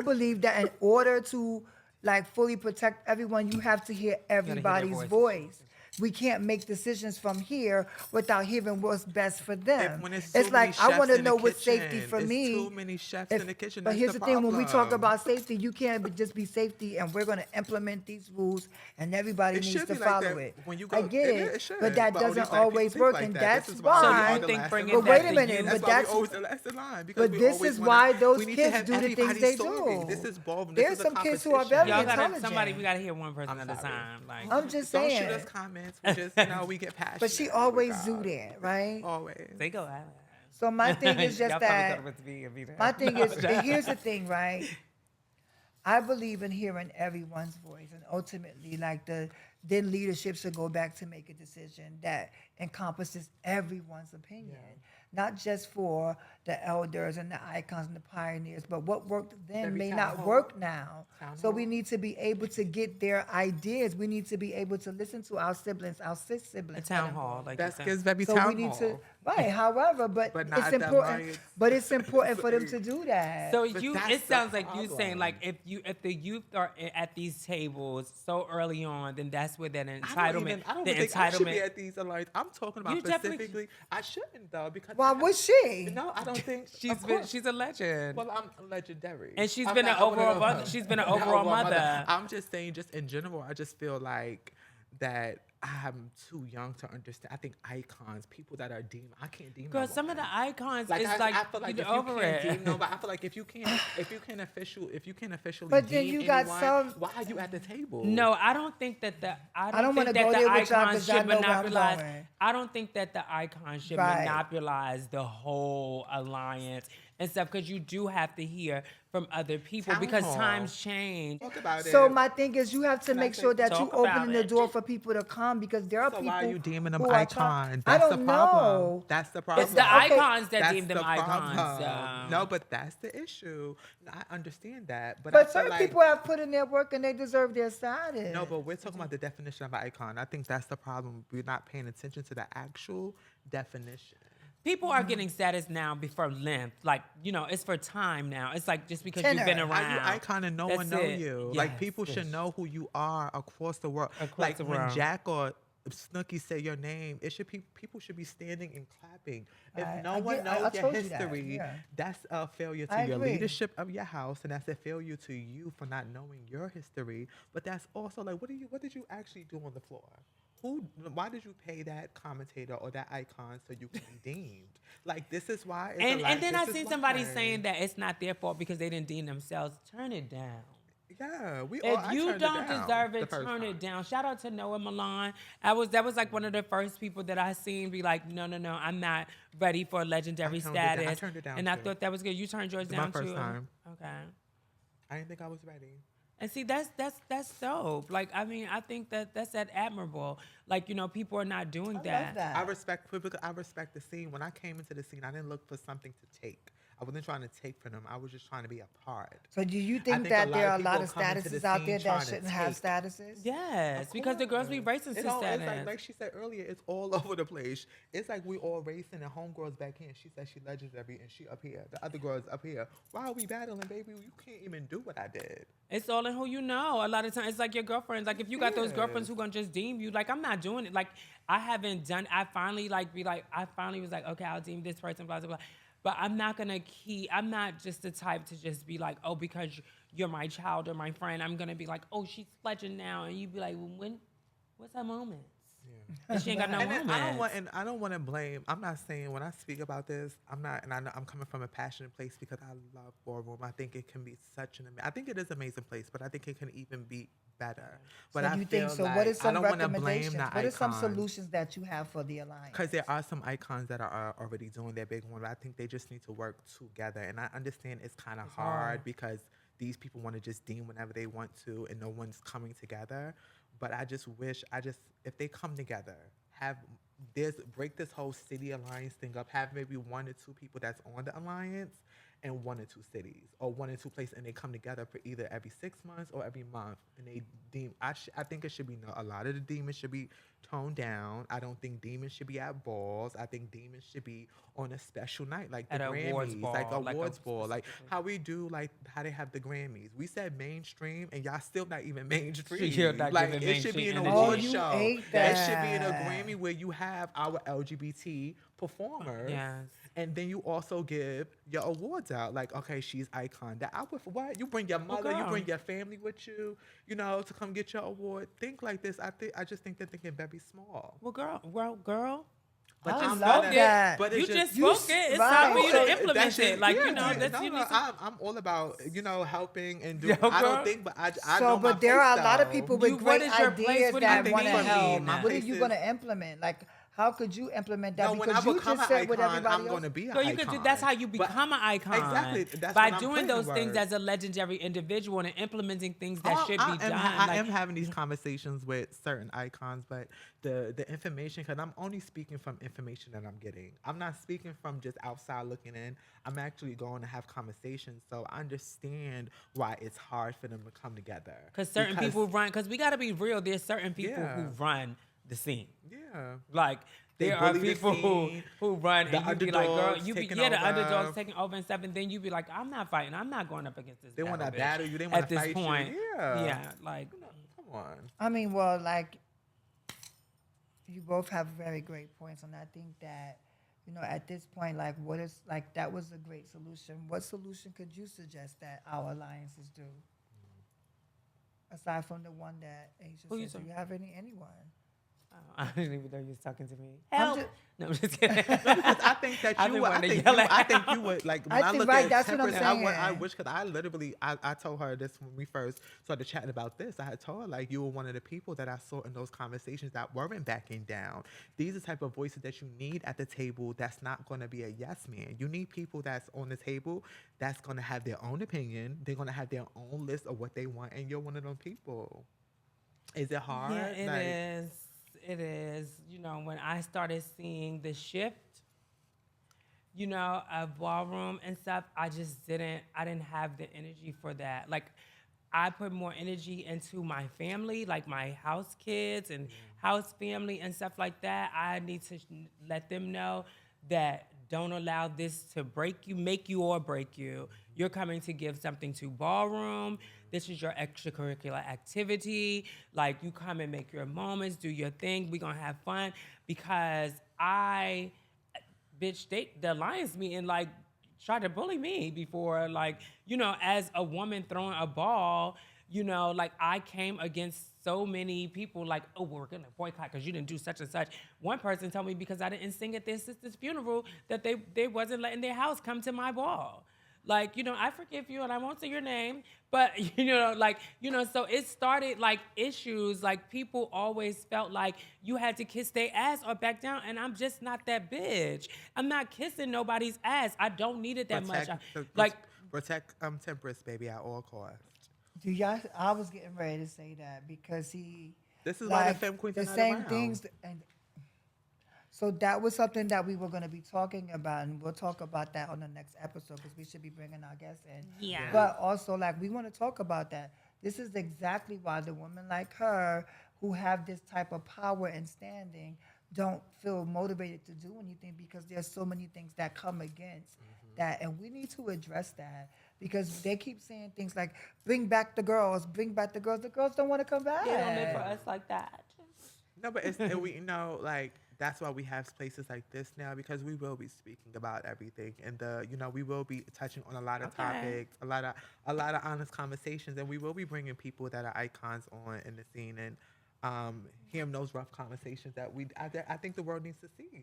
believe that in order to like fully protect everyone, you have to hear everybody's voices. voice. we can't make decisions from here without hearing what's best for them. When it's It's too many like I want chefs to in the know what's safety kitchen, for it's me. too many chefs in the kitchen. But That's here's the thing: when we talk problem. about safety, you can't just be safety, and we're going to implement these rules, and everybody It needs should to be like follow that it. when you go. I get it, It should, but that only doesn't black people always think work, like and that. that's This is why. So you we're don't the think last bringing in But that wait line. a the minute, youth- That's but why that's we always the last in line because but we this always is wanna, why those we need kids to have do the things everybody's they story. do. This is both. There's This is some a kids who are competition. very Y'all gotta intelligent. somebody. We gotta hear one person I'm at a sorry. time. Like I'm just Don't saying. shoot us comments. We just we get passionate. But she Oh my always God. do that, right? Always. they go at it. So my thing is just Y'all probably that. thought it was me and me there. My thing is, and here's the thing, right? I believe in hearing everyone's voice, and ultimately, like then leadership should go back to make a decision that encompasses everyone's opinion, not just for the elders and the icons and the pioneers, but what worked then Every may town not hall. work now. Town So we hall. need to be able to get their ideas. We need to be able to listen to our siblings, our sis A siblings. town hall, like That's you gives said. baby So town we need hall. to right. However, but But not it's at the important. alliance. But it's important for them to do that. So But you, that's it the sounds like you saying problem. like if the youth are at these tables so early on, then that's where that I entitlement, don't the think I should be entitlement. at these alliance. I'm talking about You definitely- specifically. I shouldn't though because Why would she? No, I don't think She's a legend. Well, I'm legendary, And she's I'm been not- an overall mother. She's been an I'm not overall mother. I'm just saying, just in general, I just feel like that I'm too young to understand. I think icons, people that are deemed, I can't deem. Girl, no some of one. the icons Like is I, like I feel like you're if you over can't it. deem nobody, I feel like if you can officially But then deem you got anyone, some- why are you at the table? No, I don't think that I don't don't wanna think go that there the with y'all 'cause icons y'all should know where I'm monopolize. going. I don't think that the icons should Right. monopolize the whole alliance and stuff because you do have to hear from other people Town because hall. times change. Talk about So it. my thing is, you have to Can I make say- sure that you Talk about opening the it. door for people to come because there are So people. why are you deeming them who are icons? I That's don't the problem. know. That's the problem. It's the Okay. icons that That's deem them the icons. problem. No, but that's the issue. I understand that, but I But feel certain like, people have put in their work and they deserve their status. no, but we're talking about the definition of an icon. I think that's the problem. We're not paying attention to the actual definition. People are getting status now before length. Like, it's for time now. It's like just because you've been Tenor. Are around. you icon and no one That's know it. you? Yes, Like people yes. should know who you are across the world. Across Like the when world. Jack or Snooki say your name, it should people should be standing and clapping. If I no one get- I knows your told you that, history, yeah. that's a failure to I your agree. leadership of your house, and that's a failure to you for not knowing your history. But that's also like, what did you actually do on the floor? Why did you pay that commentator or that icon so you can be deemed? Like this is why. And then I seen somebody saying that it's not their fault because they didn't deem themselves. Turn it down. Yeah, If you don't deserve it, turn it down. Shout out to Noah Milan. That was like one of the first people that I seen be like, no, I'm not ready for legendary turned it down. I status. turned it down, and I too. thought that was good. You turned yours My down first too. time. Okay. I didn't think I was ready. And see, that's dope. Like, I mean, I think that's admirable. Like, people are not doing I that. love that. I respect the scene. When I came into the scene, I didn't look for something to take. I wasn't trying to take from them. I was just trying to be a part. So do you think think that a lot there are of a lot of people come into the statuses out scene there trying that to shouldn't have take. statuses? Yes, because the girls be racing to It's status. like she said earlier, it's all over the place. It's like we all racing and homegirls back here. She said she legendary and she up here. The other girls up here. Why are we battling, baby? You can't even do what I did. It's all in who you know. A lot of times, it's like your girlfriends. Like if you got those girlfriends Yes. who gonna just deem you, like I'm not doing it. Like I haven't done. I finally was like, okay, I'll deem this person, blah blah blah. But I'm not gonna I'm not just the type to just be like, oh, because you're my child or my friend, I'm gonna be like, oh, she's legend now, and you be like, well, what's her moment? And she ain't got no And then moments. I don't want to blame. I'm not saying when I speak about this, I'm not, and I know I'm coming from a passionate place because I love Ballroom. I think it can be such an. I think it is an amazing place, but I think it can even be better. But So I you feel think so? like what is I some don't want to blame recommendations? the What are some icons. solutions that you have for the alliance? Because there are some icons that are already doing their big one, but I think they just need to work together. And I understand it's kind of hard because these people want to just deem whenever they want to, and no one's coming together. But I just wish, if they come together, break this whole city alliance thing up, have maybe 1 or 2 people that's on the alliance in 1 or 2 cities or 1 or 2 places, and they come together for either every 6 months or every month, and they deem. I think it should be a lot of the demons should be toned down. I don't think demons should be at balls. I think demons should be on a special night, like the At a Grammys, awards ball, like like a awards ball, like specifically. how we do, like how they have the Grammys. We said mainstream, and y'all still not even mainstream. You're not like giving it should be an mainstream award energy. Oh, you show. ate It should be an that. Grammy where you have our LGBT performers. Yes. And then you also give your awards out. Like, okay, she's icon. That I would for what? You bring your mother, you girl. bring your family with you, to come get your award. Think like this. I just think they're thinking very small. Well, girl. But I I'm love not that. But You it's just you spoke it. It's right. time for you So to implement that's it. Like, yeah, that's no, you no, need to. I'm all about helping and do. Yo, I girl. don't think, but I So, know my but there are a place, lot of though. people with You- what great is your place? ideas What do you that think want to for me? help. My What are place you is- going to implement? Like, how could you implement that? No, when I Because you become just an said with icon, everybody I'm else. going to be an So you icon. could do. That's how you But- become an icon. Exactly. That's by what I'm doing putting those the things word. as a legendary individual and implementing things that Oh, should I be am done. I like, am having these conversations with certain icons, but the information, because I'm only speaking from information that I'm getting. I'm not speaking from just outside looking in. I'm actually going to have conversations, so I understand why it's hard for them to come together. Because certain people run. Because we got to be real. There's certain people who Yeah. run the scene. Yeah. Like They there are bully the people scene, who run the and you be like, girl, underdogs you be taking the over. underdogs taking over and stuff, and then you be like, I'm not fighting. I'm not going up against this. They want to bitch battle you. They want at to this fight point. you. Yeah. Yeah, like Come on. I mean, well, like, you both have very great points, and I think that, at this point, like, that was a great solution. What solution could you suggest that our alliances do? Aside from the one that Asia Who you said, do talking- you have anyone? I didn't even know you was talking to me. I'm Help! ju- No, I'm just kidding. Because I think that I've you been would. wanting to yell I at think him. you would like when I I think, look right, at that's what I'm Tempress. I saying. wish because I literally I told her this when we first started chatting about this. I had told her like you were one of the people that I saw in those conversations that weren't backing down. These are the type of voices that you need at the table. That's not going to be a yes man. You need people that's on the table that's going to have their own opinion. They're going to have their own list of what they want, and you're one of those people. Is it hard? Yeah, it Like, is. It is. When I started seeing the shift, of ballroom and stuff, I didn't have the energy for that. Like, I put more energy into my family, like my house kids and house family and stuff like that. I need to let them know that don't allow this to break you, make you or break you. You're coming to give something to ballroom. This is your extracurricular activity. Like, you come and make your moments, do your thing. We're going to have fun because the Alliance meeting, like, tried to bully me before. Like, as a woman throwing a ball, like, I came against so many people like, oh, we're going to boycott because you didn't do such and such. One person told me because I didn't sing at their sister's funeral that they wasn't letting their house come to my ball. Like, I forgive you and I won't say your name, but, so it started like issues, like people always felt like you had to kiss their ass or back down, and I'm just not that bitch. I'm not kissing nobody's ass. I don't need it that much. protect Tempress, baby, at all costs. Do y'all? I was getting ready to say that because This is why the Femme Queens are the not same around. things, and so that was something that we were going to be talking about, and we'll talk about that on the next episode because we should be bringing our guests in. Yeah. But also, like, we want to talk about that. This is exactly why the women like her who have this type of power and standing don't feel motivated to do anything because there's so many things that come against that, and we need to address that because they keep saying things like, bring back the girls, bring back the girls. The girls don't want to come back. They don't live for us like that. No, but it's and we like that's why we have places like this now because we will be speaking about everything and we will be touching on a lot of topics, a lot of honest conversations, and we will be bringing people that are icons on in the scene and hearing those rough conversations that I think the world needs to see.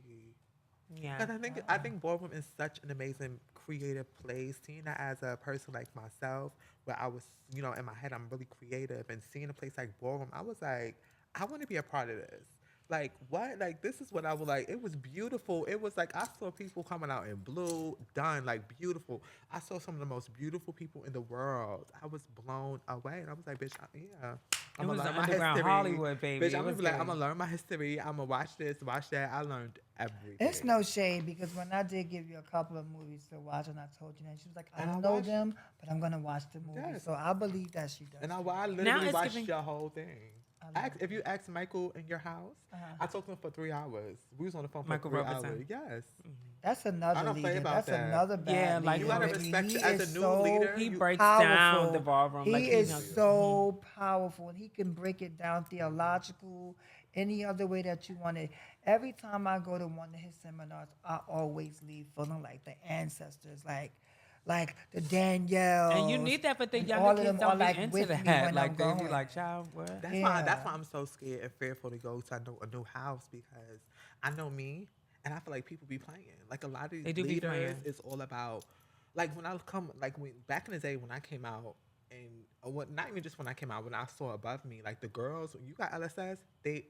Yeah. Because I think Ballroom is such an amazing creative place. Seeing that as a person like myself, where I was, in my head I'm really creative, and seeing a place like Ballroom, I was like, I want to be a part of this. Like, what? Like, this is what I was like. It was beautiful. It was like, I saw people coming out in blue, done, like, beautiful. I saw some of the most beautiful people in the world. I was blown away. And I was like, bitch, I'm It was going to the learn my underground history. Hollywood, baby. Bitch, It I'm was going to be like, good. I'm going to learn my history. I'm going to watch this, watch that. I learned everything. It's no shade because when I did give you a couple of movies to watch and I told you that, she was like, I And I don't know watched- them, but I'm going to watch the movie. Yes. So I believe that she does. And I Now literally it's watched giving- the whole thing. If you ask Michael in your house, I talked to him for 3 hours. We was on the phone for Michael 3 Robertson. hours. Yes. That's another I don't play leader. about That's that. another bad Yeah, leader. like, You gotta baby. respect He as is a new so leader. He you- breaks powerful. down the ballroom. He like, is you know, so powerful, and he can break it down theological, any other way that you want it. Every time I go to one of his seminars, I always leave feeling like the ancestors, like the Danielle. And you need that, but the all younger of kids them don't are, be like, into with me that. when Like, I'm they be going. like, child, what? That's Yeah. why I'm so scared and fearful to go to a new house, because I know me, and I feel like people be playing. Like, a lot of these They do be leaders, playing. it's all about, like, back in the day when I came out, and not even just when I came out, when I saw above me, like the girls, when you got LSS,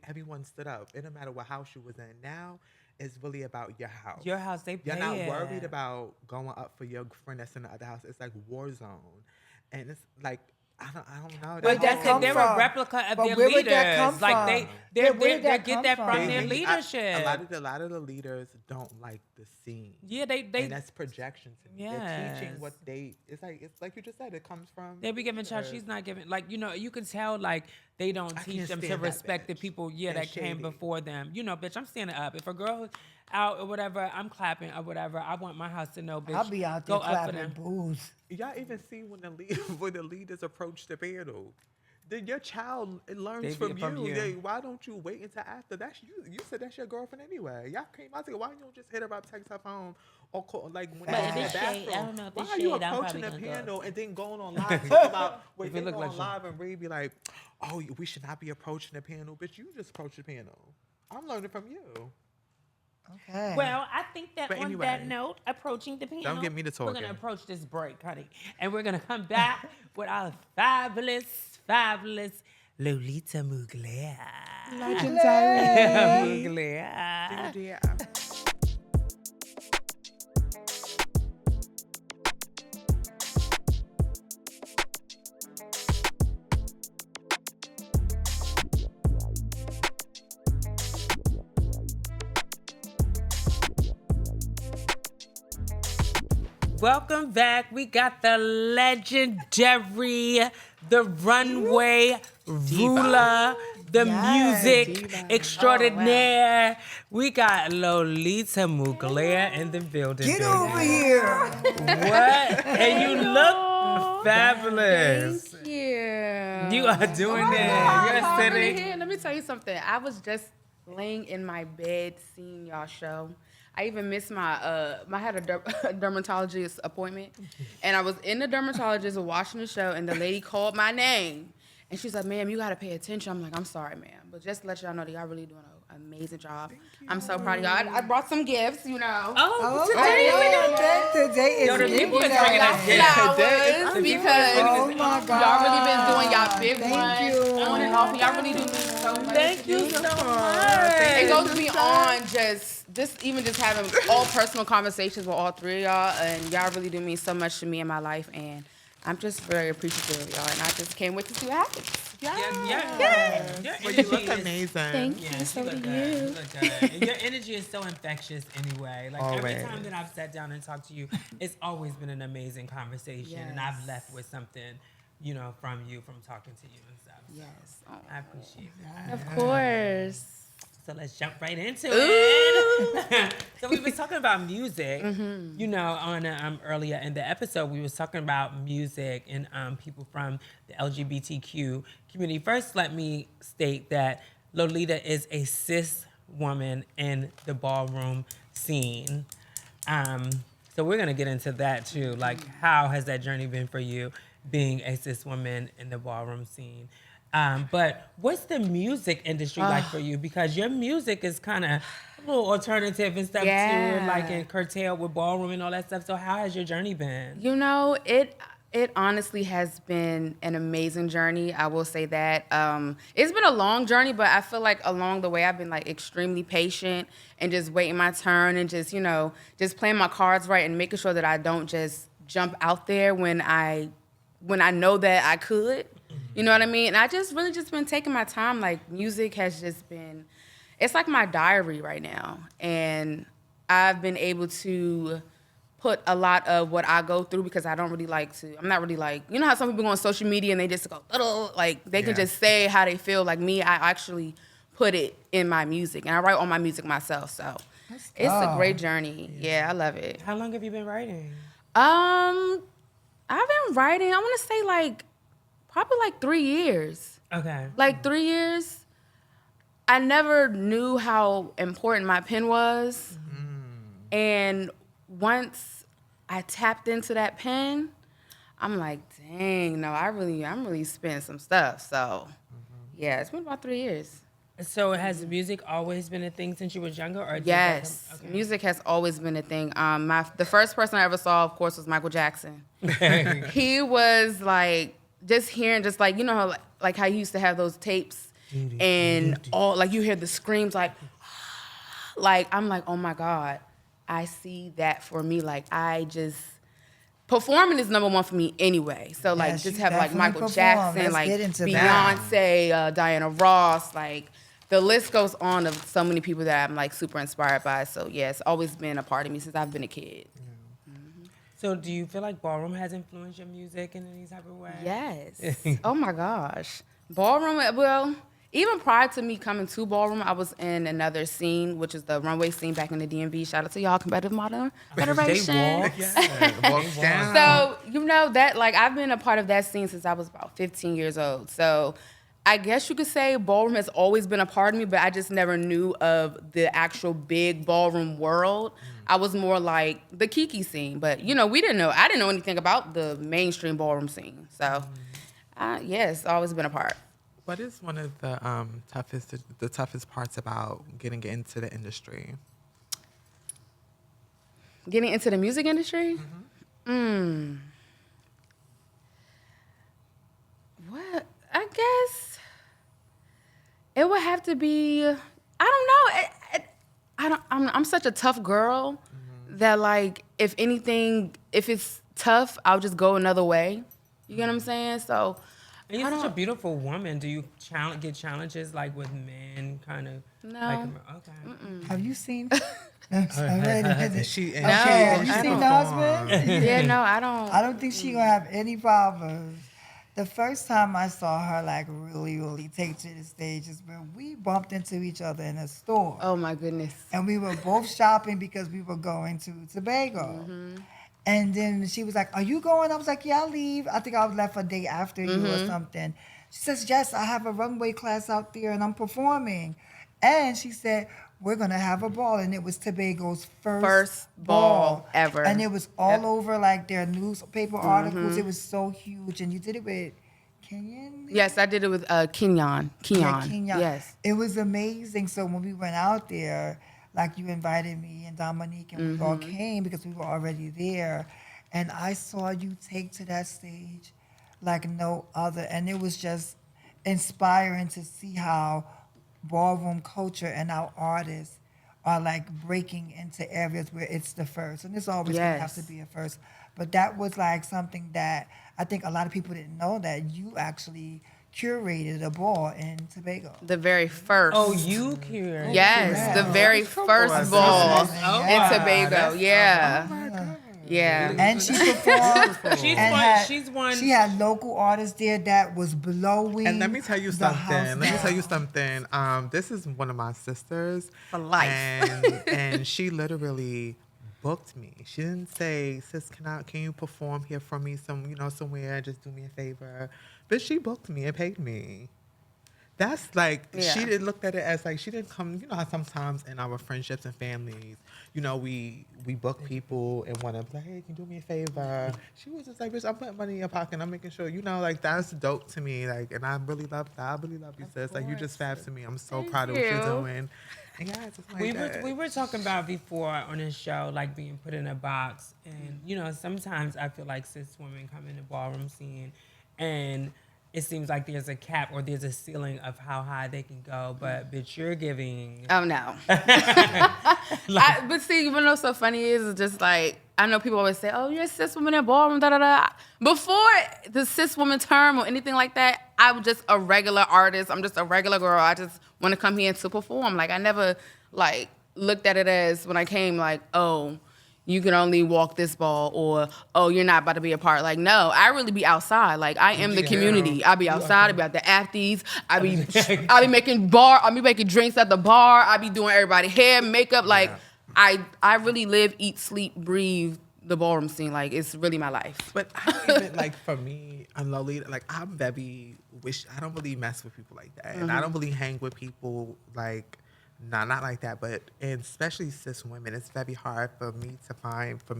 everyone stood up. It didn't matter what house you was in. Now it's really about your house. Your house, they pay You're not it. worried about going up for your friend that's in the other house. It's like war zone, and it's like I don't know. Where'd that But come they're from? a replica of But their where leaders. would that come like from? they Where did that get come that from from? their Maybe leadership. a lot of the leaders don't like the scene. Yeah, they and that's projection to me. They're teaching Yes. what it's like you just said, it comes from They be giving child. She's not giving, like, you know, you can tell, like, they don't I teach can't them to stand that respect the bitch. people, That's that came shady. before them. You know, bitch, I'm standing up. If a girl out or whatever, I'm clapping or whatever. I want my house to know, bitch. I'll be out there go up for clapping them. booze. Y'all even see when the leaders approach the panel. Then your child learns They from get from you. you. Why don't you wait until after? That's you. You said that's your girlfriend anyway. Y'all came out together. Why you don't just hit her up, text her phone, or call, like when But they're if in the it's shade, I bathroom? don't know if Why it's are you shade, I'm approaching the probably gonna go. panel and then going on live talking about? Wait, If they it look go like on you. live and Reed be like, "Oh, we should not be approaching the panel, bitch. You just approach the panel. I'm learning from you." Okay. Well, I think that But on anyway, that note, approaching the panel, get me to we're going to talking. approach this break, honey. And we're going to come back with our fabulous Lolita-Mugler. Legendary. Mugler. Yeah. Welcome back. We got the legendary, the runway ruler, the Yes. music Diva. extraordinaire. We got Lolita-Mugler in the building. Get baby. over here. What? And you look fabulous. Thank you. You are doing it. You're Already sitting. here. Let me tell you something. I was just laying in my bed seeing y'all show. I even missed I had a dermatologist appointment, and I was in the dermatologist watching the show, and the lady called my name, and she's like, "Ma'am, you gotta pay attention." I'm like, "I'm sorry, ma'am, but just to let y'all know that y'all really doing an amazing job. I'm so proud of y'all. I brought some gifts, you know." Oh, Today is Yo, the people is Giving bringing Day. us gifts. Flowers, because Oh my God. y'all really been doing y'all big Thank ones you. on and off. Y'all really do me so much. Thank you so much. It goes beyond just having all personal conversations with all three of y'all, and y'all really do mean so much to me in my life, and I'm just very appreciative of y'all, and I just can't wait to see what happens. Yeah. Your Well, you energy look is- amazing. Thank you. Yes, So you do look you. good. You look good. And your energy is so infectious anyway. Like every Always. time that I've sat down and talked to you, it's always been an amazing conversation. And I've Yes. left with something, from you, from talking to you and stuff. So Yes. Oh. I appreciate that. Of course. So let's jump right into it. So we was talking about music, on earlier in the episode, we was talking about music and people from the LGBTQ community. First, let me state that Lolita is a cis woman in the ballroom scene. So we're gonna get into that too. Like, how has that journey been for you, being a cis woman in the ballroom scene? But what's the music industry like for you? Because your music is kind of a little alternative and stuff too, and like in curtailed with ballroom and all that stuff. So how has your journey been? You know, it honestly has been an amazing journey. I will say that. It's been a long journey, but I feel like along the way I've been like extremely patient and just waiting my turn and just, just playing my cards right and making sure that I don't just jump out there when I know that I could. You know what I mean? And I just really just been taking my time. Like, music has just been, it's like my diary right now. And I've been able to put a lot of what I go through because I don't really like to. I'm not really like, you know how some people go on social media and they just go like they can just say how they feel. Like me, I actually put it in my music, and I write all my music myself. So it's a great journey. Yeah, I love it. How long have you been writing? I've been writing. I want to say like probably like 3 years. Okay. Like 3 years. I never knew how important my pen was, and once I tapped into that pen, I'm like, dang, no, I'm really spinning some stuff. So, yeah, it's been about 3 years. So has music always been a thing since you was younger? Or did Yes, that come- music has always been a thing. The first person I ever saw, of course, was Michael Jackson. He was like, just hearing, just like, you know how like how he used to have those tapes, and all like you hear the screams, like I'm like, oh my God, I see that for me. Like performing is number one for me anyway. So like just have like Michael Jackson, like Beyonce, Diana Ross, like the list goes on of so many people that I'm like super inspired by. So yeah, it's always been a part of me since I've been a kid. So do you feel like ballroom has influenced your music in any type of way? Yes. Oh my gosh. Ballroom, well, even prior to me coming to Ballroom, I was in another scene, which is the runway scene back in the DMV. Shout out to y'all, Competitive Model Federation. Walk down. So, you know, that, like, I've been a part of that scene since I was about 15 years old. So, I guess you could say ballroom has always been a part of me, but I just never knew of the actual big ballroom world. I was more like the Kiki scene, but, you know, I didn't know anything about the mainstream ballroom scene. So, yeah, it's always been a part. What is one of the toughest parts about getting into the industry? Getting into the music industry? What? I guess it would have to be, I don't know. I'm such a tough girl that, like, if anything, if it's tough, I'll just go another way. You get what I'm saying? So, And you're such a beautiful woman. Do you get challenges like with men, kind of? No. Like, okay. Have you seen? Have you seen the performed? husband? yeah, no, I don't. I don't think she gonna have any problems. The first time I saw her like really take to the stage is when we bumped into each other in a store. Oh my goodness. And we were both shopping because we were going to Tobago. And then she was like, "Are you going?" I was like, "Yeah, I'll leave." I think I was left a day after you or something. She says, "Yes, I have a runway class out there and I'm performing." And she said, "We're going to have a ball." And it was Tobago's first ball ever. And it was all over like their newspaper articles. It was so huge. And you did it with Kenyon? Yes, I did it with Kenyon. Yeah, Kenyon. Yes. It was amazing. So when we went out there, like you invited me and Dominique and we all came because we were already there. And I saw you take to that stage like no other. And it was just inspiring to see how ballroom culture and our artists are like breaking into areas where it's the first. And it's always going to have to be a first. But that was like something that I think a lot of people didn't know, that you actually curated a ball in Tobago. The very first. Oh, you curated? Yes, the very first ball in Tobago. Yeah. Yeah. And she performed. She's one. She had local artists there that was blowing. And let me tell you something. This is one of my sisters. For life. And she literally booked me. She didn't say, "Sis, can you perform here for me somewhere? Just do me a favor." But she booked me and paid me. That's like, she didn't look at it as like, she didn't come, you know how sometimes in our friendships and families, you know, we book people and want to be like, "Hey, can you do me a favor?" She was just like, "Bitch, I'm putting money in your pocket and I'm making sure," you know, like, that's dope to me. Like, and I really love that. I really love you, sis. Like, you just fab to me. I'm so proud of what you're doing. And yeah, it's just like we were talking about before on this show, like being put in a box. And, you know, sometimes I feel like cis women come in the ballroom scene and it seems like there's a cap or there's a ceiling of how high they can go, but bitch, you're giving. Oh no. But see, you know what's so funny is it's just like, I know people always say, "Oh, you're a cis woman in ballroom, da da da." Before the cis woman term or anything like that, I was just a regular artist. I'm just a regular girl. I just want to come here to perform. Like, I never like looked at it as when I came like, "Oh, you can only walk this ball, or, oh, you're not about to be a part. Like, no, I really be outside. Like, I am the community. I be outside. I be at the afties. I be making drinks at the bar. I be doing everybody hair, makeup. Like, I really live, eat, sleep, breathe the ballroom scene. Like, it's really my life. But I don't even, like, for me, I'm Lolita. Like, I don't really mess with people like that. And I don't really hang with people, like, not like that, but and especially cis women, it's very hard for me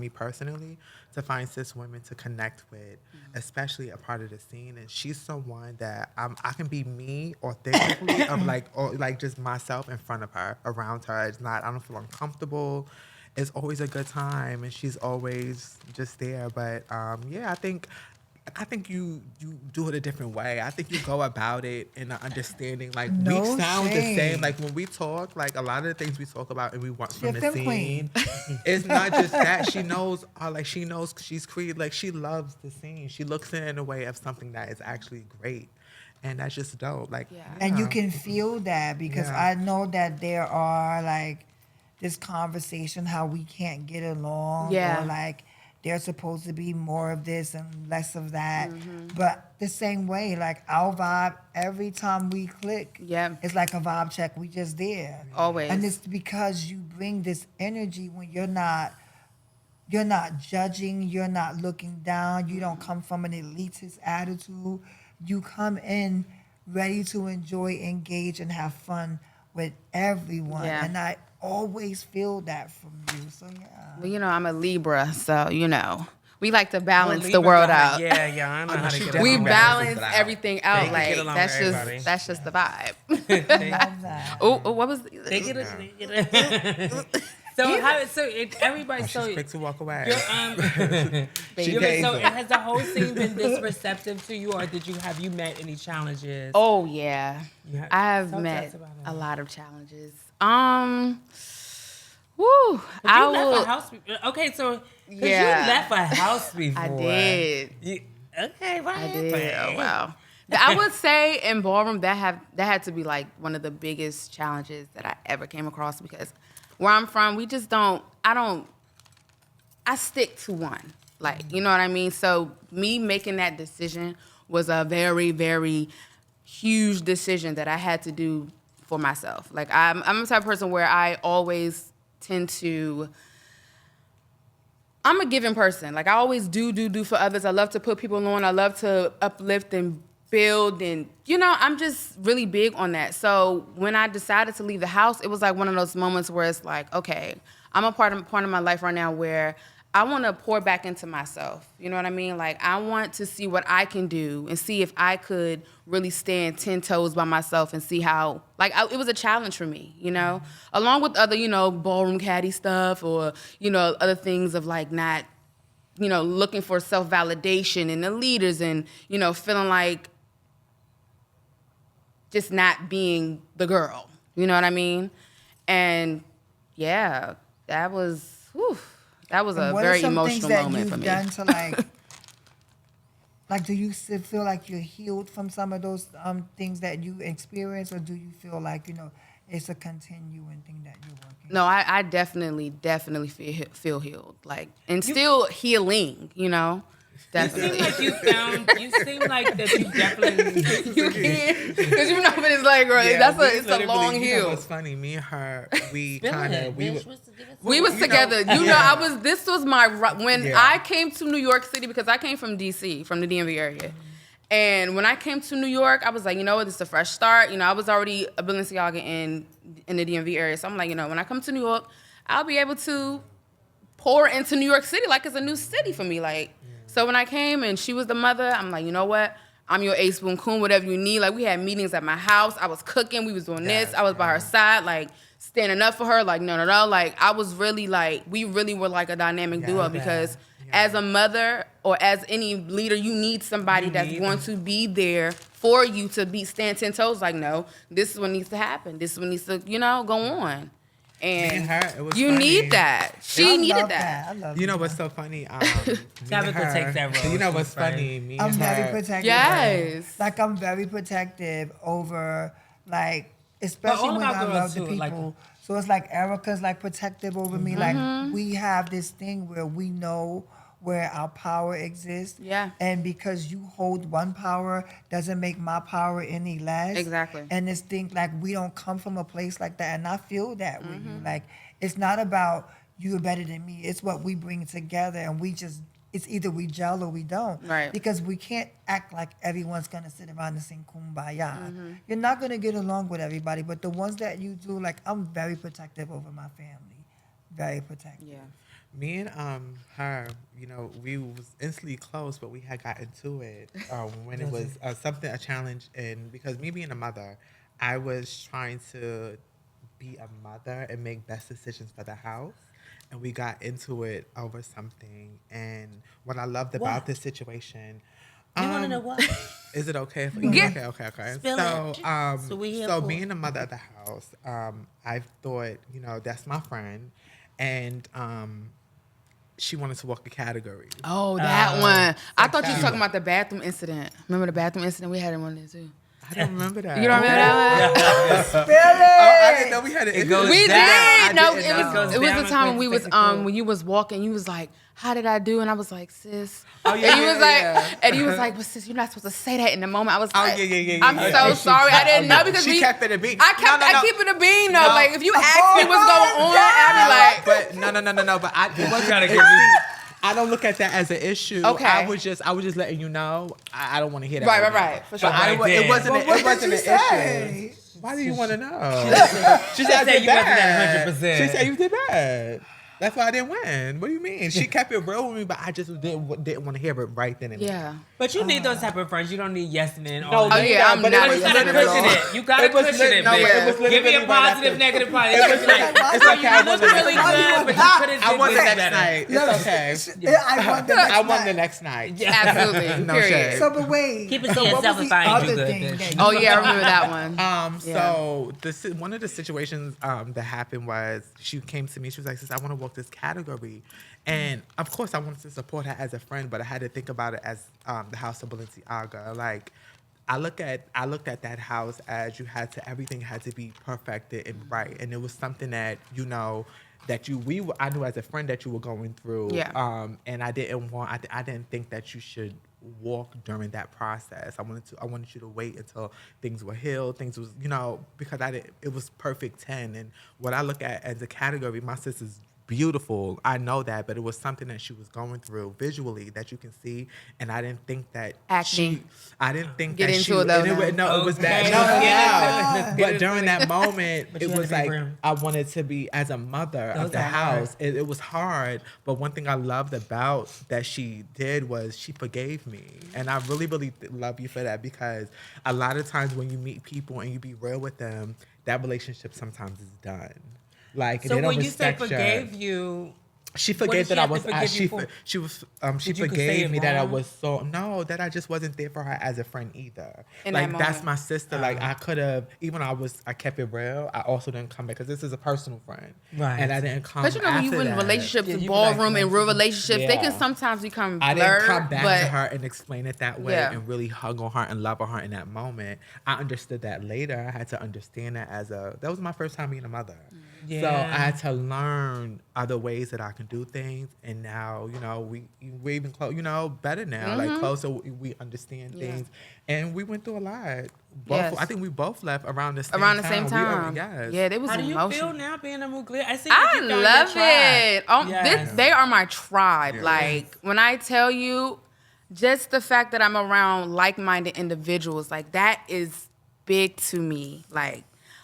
personally, to find cis women to connect with, especially a part of the scene. And she's someone that I can be me authentically, of like just myself in front of her, around her. I don't feel uncomfortable. It's always a good time, and she's always just there. But yeah, I think you do it a different way. I think you go about it in an understanding. Like, we sound the same. Like, when we talk, like, a lot of the things we talk about and we want from the scene, it's not just that. She knows she's creative. Like, she loves the scene. She looks in a way of something that is actually great. And that's just dope. Like, And you can feel that, because I know that there are, like, this conversation how we can't get along, or like there's supposed to be more of this and less of that. But the same way, like, our vibe, every time we click, it's like a vibe check. We just there. Always. And it's because you bring this energy when you're not judging, you're not looking down, you don't come from an elitist attitude. You come in ready to enjoy, engage, and have fun with everyone. And I always feel that from you. So Well, you know, I'm a Libra, so you know, we like to balance the world out. I know how to get We along. balance everything out. Like, along that's with everybody. that's just the vibe. love that. Oh, what was? They get it. Everybody. she's quick to walk away. Has the whole scene been this receptive to you, or have you met any challenges? Oh yeah, I have Talk to met us about it. a lot of challenges. Okay, so you Yeah. left a house before. I did. Okay, right. I did. Oh wow. I would say in ballroom that had to be like one of the biggest challenges that I ever came across, because where I'm from, we just I stick to one. Like, you know what I mean? So me making that decision was a very, very huge decision that I had to do for myself. Like, I'm the type of person where I always tend to, I'm a giving person. Like, I always do for others. I love to put people on. I love to uplift and build, and, you know, I'm just really big on that. So when I decided to leave the house, it was like one of those moments where it's like, okay, I'm a part of my life right now where I want to pour back into myself. You know what I mean? Like, I want to see what I can do and see if I could really stand 10 toes by myself and see how, like, it was a challenge for me, you know? Along with other, you know, ballroom caddy stuff, or, you know, other things of, like, not, you know, looking for self-validation in the leaders, and, you know, feeling like just not being the girl. You know what I mean? And, yeah, that was, whew. That was a very emotional moment for me. What are some things that you've done to, like, do you still feel like you're healed from some of those things that you experienced, or do you feel like, you know, it's a continuing thing that you're working on? No, I definitely feel healed, like, and still healing, you know. Definitely. You seem like that you definitely. You can't, because you know what it's like, right? It's a long You know heal. what's funny? Me and her, we was together. You know, this was my, when I came to New York City, because I came from DC, from the DMV area. And when I came to New York, I was like, you know what, this is a fresh start. You know, I was already a Balenciaga in the DMV area. So I'm like, you know, when I come to New York, I'll be able to pour into New York City like it's a new city for me. Like, so when I came and she was the mother, I'm like, you know what? I'm your ace boon coon, whatever you need. Like, we had meetings at my house. I was cooking. We was doing this. I was by her side, like, standing up for her. Like, no. Like, I was really, like, we really were like a dynamic duo, because as a mother or as any leader, you need somebody that's going to be there for you to stand 10 toes. Like, no, this is what needs to happen. This is what needs to, you know, go on. And her, it was you funny. need that. She needed that. I love You know what's so funny? Tabytha takes that role. You know what's She's right. funny? Me I'm and very her, protective. Yes. Like, I'm very protective over, like, especially all when about I girls love the too, like- people So it's like Erica's like protective over me. Like we have this thing where we know where our power exists. Yeah. And because you hold one power doesn't make my power any less. Exactly. And this thing, like, we don't come from a place like that. And I feel that with you. Like, it's not about you're better than me. It's what we bring together. And it's either we gel or we don't. Right. Because we can't act like everyone's going to sit around and sing Kumbaya. You're not going to get along with everybody. But the ones that you do, like, I'm very protective over my family. Very protective. Yeah. Me and her, you know, we was instantly close, but we had got into it when it was a challenge. And because me being a mother, I was trying to be a mother and make best decisions for the house. And we got into it over something. And what I loved about this situation. You want to know what? Is it okay if okay. Spill So, it. So we here for being a mother of the house, I thought, you know, that's my friend. And she wanted to walk a category. Oh, that one. I thought you were talking about the bathroom incident. Remember the bathroom incident? We had one there too. I don't remember that. You don't remember that one? I didn't know we had it. goes We down. did. No, didn't it know. was the time when we was when you was walking. You was like, "How did I do?" And I was like, "Sis." Oh, yeah, and you was like, yeah. and you was like, "But sis, you're not supposed to say that in the moment." I was like, yeah. "I'm so sorry. I didn't know because She kept it a bean. I kept I keep it a bean though. No. Like if you ask me what's going on, I'd be like, But no. But it wasn't. gotta give me- I don't look at that as an issue. Okay. I was just letting you know. I don't want to hear that. right, for sure. But Right then. it wasn't. But what It wasn't did an you say? issue. Why do you want to know? She said said I did you wasn't bad. at 100%. She said you did bad. That's why I didn't win. What do you mean? She kept it real with me, but I just didn't want to hear it right then and there. yeah. But you need those type of friends. You don't need yes men. No, Oh, yeah, I'm but not it You was gotta literally- cushion it. You gotta It was cushion it, no, bitch. it was Give me literally a right positive, after. negative part. It was It's like, it's okay. I you look won the really next good, night. but you could have I won the did next better. night. It's okay. I won the next I won night. the next night. Absolutely. No Period. shade. So, but wait. Keep it to so what yourself was if the I ain't other do good, thing bitch. that Oh you- yeah, I remember that one. So one of the situations that happened was she came to me. She was like, "Sis, I want to walk this category," and of course I wanted to support her as a friend, but I had to think about it as the house of Balenciaga. Like, I looked at that house as everything had to be perfected and right, and it was something that I knew as a friend that you were going through. Yeah. And I didn't think that you should walk during that process. I wanted you to wait until things were healed. Things was, because it was perfect 10. And what I look at as a category, my sister's beautiful. I know that, but it was something that she was going through visually that you can see. And I didn't think that Acne. I didn't think Get that into she. it, though, and it, now. no, it was bad. Okay. No, Let's get but during that moment, But it you had was to be like real. I wanted to be as a mother of Those the are hard. house. It was hard, but one thing I loved about that she did was she forgave me, and I really, really love you for that because a lot of times when you meet people and you be real with them, that relationship sometimes is done. Like, So they don't when you say respect forgave you, she What forgave did that she I have to was. forgive She you for? she was. She Did you say forgave it me that I wrong? was that I just wasn't there for her as a friend either. In Like that that's moment. my sister. Like I could have, even though I kept it real. I also didn't come back because this is a personal friend, Right. And I didn't come. But you know when you after in that. relationships, Yeah, in you be like, ballroom, and real relationships, they can Yeah. sometimes become blurred. I didn't come back but to her and explain it that way Yeah. and really hug on her and love on her in that moment. I understood that later. I had to understand that that was my first time being a mother. So Yeah. I had to learn other ways that I can do things. And now, we're even close, better now, like closer. We understand Yeah. things. And we went through a lot. Yes. I think we both left around the same time. around the same time. Yes. Yeah, they was how do you emotional. feel now being a Mugler? I see I that you found your love tribe. it. Oh, Yes. they are my tribe. Like when I tell you, just the fact that I'm around like-minded individuals, like that is big to me.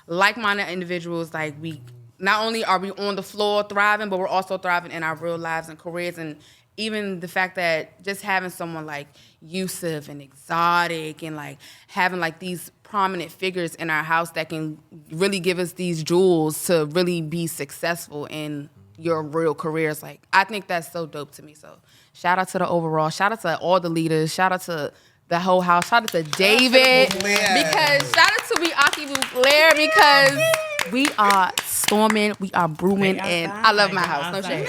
Like-minded individuals, like we not only are we on the floor thriving, but we're also thriving in our real lives and careers. And even the fact that just having someone like Yusuf and Exotic and like having like these prominent figures in our house that can really give us these jewels to really be successful in your real careers. Like, I think that's so dope to me. So shout out to the overall, shout out to all the leaders, shout out to the whole house, shout out to David, because shout out to Miyake-Mugler because we are storming, we are brewing, and I love my house. No shade.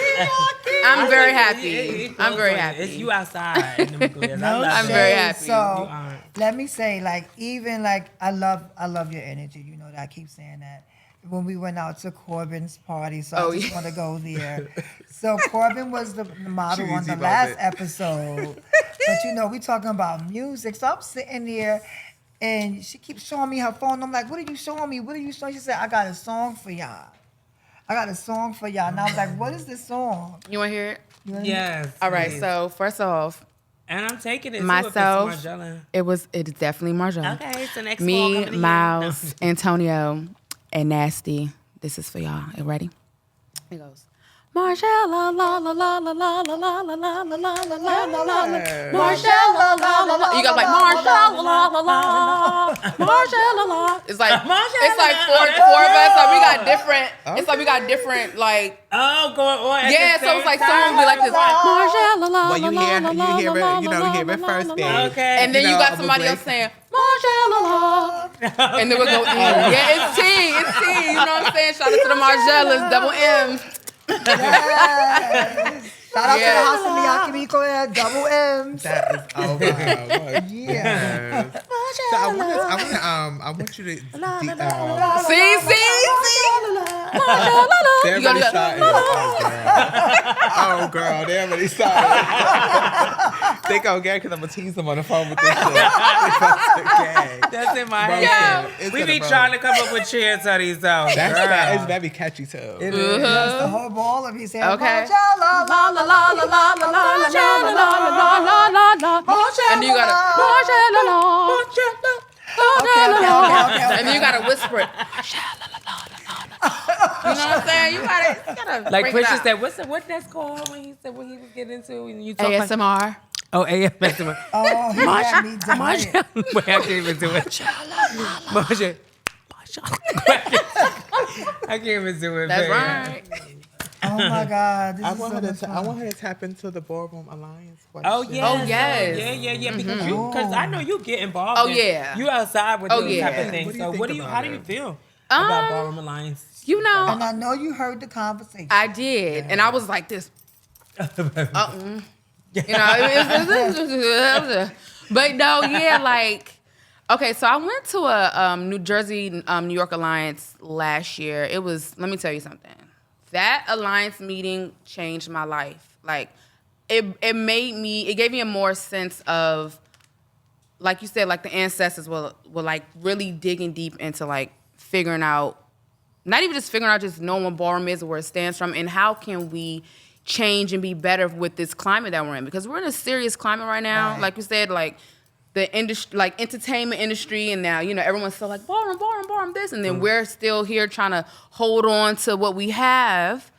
I'm very happy. I'm very happy. It's you outside in the Muglers. I love I'm it. very happy. So You are. let me say, like, even like I love your energy. You know that I keep saying that. when we went out to Corbin's party, so Oh, I just yeah. want to go there. So Corbin was the model on the Cheesy last moment. episode, but you know we talking about music. So I'm sitting there, and she keeps showing me her phone. I'm like, "What are you showing me? What are you showing?" She said, "I got a song for y'all. I got a song for y'all." And I was like, "What is this song?" You want to hear it? You know what I mean? Yes. All right. please. So first off, And I'm taking it myself, too, if it's Margiela. it's definitely Margiela. Okay, so next fall Me, coming to you. Miles, Antonio, and Nasty. This is for y'all. You ready? It goes. Margiela, la la la la la la la la la la la la la la la. Margiela, la la la. You got like Margiela, la la la. Margiela, la. It's like four of us. Like we got different. It's like we got different like. Oh, going on. At Yeah, the so it's same like time. someone will be like this. Margiela, la Well, la you la hear la it, la you la hear la it la first la thing. la. Okay. And then you know, got I'm a somebody break. else saying, Margiela, la. And then we'll go, yeah, it's T. You know what I'm saying? Shout out to the Margellas, double M. Yes. Shout out Yeah. to the house of Miyake-Mugler, double M's. That is oh my God. Yeah. Yes. So I want you to See. they You gotta already go, started. Oh girl, they already started. They go gag because I'm gonna tease them on the phone with this shit. They about to gag. That's in my Roasted. head. It's We gonna be roast. trying to come up with chants on these songs. It's very catchy too. It is. That's the whole ball of his head. Okay. La la la la la la la la And you gotta, and then you gotta whisper it. You know what I'm saying? You gotta Like break Christian it out. said, what that's called when he said what he was getting into and you talk like ASMR. oh ASMR. Oh, he had me dying. Wait, I can't even do it. Marsha. I can't even do it. That's babe. right. Oh my God. This I is want so her to. much I fun. want her to tap into the Ballroom Alliance. Question. Oh yes. Oh, yes. Yeah. Because I know you get involved. Oh, in- yeah. You outside with Oh, those type yeah. of things. What do you So think what do you? about How do you it? feel about Ballroom Alliance? You know, And I know you heard the conversation. I did, and I was like this. You know, but no, yeah, like, okay, so I went to a New Jersey, New York Alliance last year. It was, let me tell you something. That Alliance meeting changed my life. Like, it gave me a more sense of, like you said, like the ancestors were like really digging deep into like figuring out, not even just figuring out, just knowing what ballroom is, where it stands from, and how can we change and be better with this climate that we're in, because we're in a serious climate right now. Right. Like you said, like the industry, like entertainment industry, and now, you know, everyone's still like ballroom this, and then we're still here trying to hold on to what we have,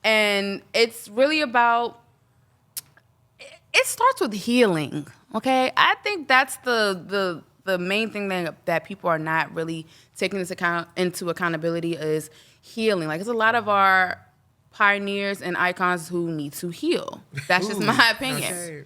and it's really about. It starts with healing, okay? I think that's the main thing that people are not really taking into accountability is healing. Like, there's a lot of our pioneers and icons who need to heal. That's just my opinion. Okay.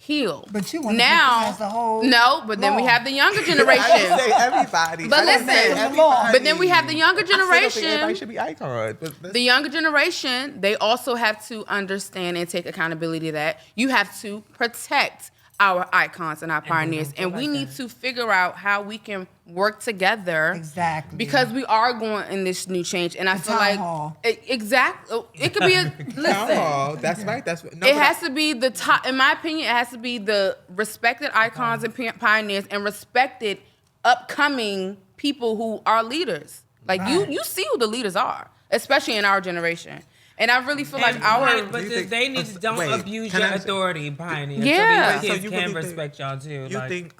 Heal. But you want to now, as the whole no, but then we law. have the younger I didn't generation. say everybody. But I didn't say listen, everybody. but then we have the younger I still don't think generation. everybody should be icons. But The younger generation, they also have to understand and take accountability that you have to protect our icons and our pioneers. And we need to figure out how we can work together. Exactly. Because we are going in this new change. And I feel town like hall. Exactly. It could be a Town listen. hall. That's right. That's no, It but has to be the top, in my opinion, it has to be the respected icons and pioneers and respected upcoming people who are leaders. Like Right. you see who the leaders are, especially in our generation. And I really feel like But Do you think- they need to don't wait, abuse can your I- authority, pioneers. Yeah. So So these kids you can really think- respect y'all too. you like, think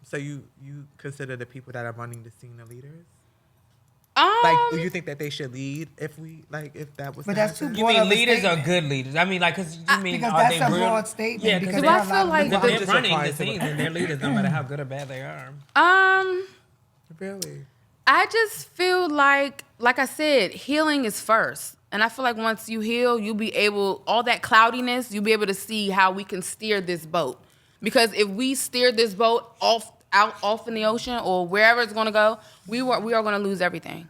so you consider the people that are running the scene the leaders? um, Like, do you think that they should lead if that was? But to that's too happen? you broad mean of a leaders or statement. good leaders? I mean, like, because you mean because are that's they a real? broad statement. Yeah, because Do there I are a feel lot of like people- they're just running apply the to scenes the- and they're leaders, no matter how good or bad they are. Really? I just feel like I said, healing is first. And I feel like once you heal, you'll be able, all that cloudiness, you'll be able to see how we can steer this boat. Because if we steer this boat off in the ocean or wherever it's going to go, we are going to lose everything.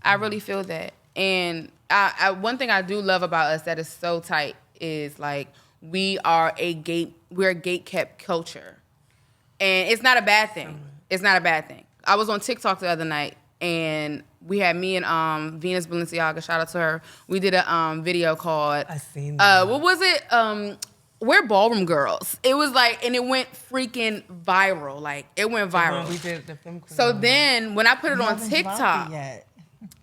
I really feel that. And I one thing I do love about us that is so tight is like we're a gate-kept culture. And it's not a bad thing. It's not a bad thing. I was on TikTok the other night and we had me and Venus Balenciaga, shout out to her. We did a video called I seen that. what was it? We're Ballroom Girls. It was like, and it went freaking viral. Like it went viral. We did the film So then when I put it You on haven't dropped TikTok, it yet.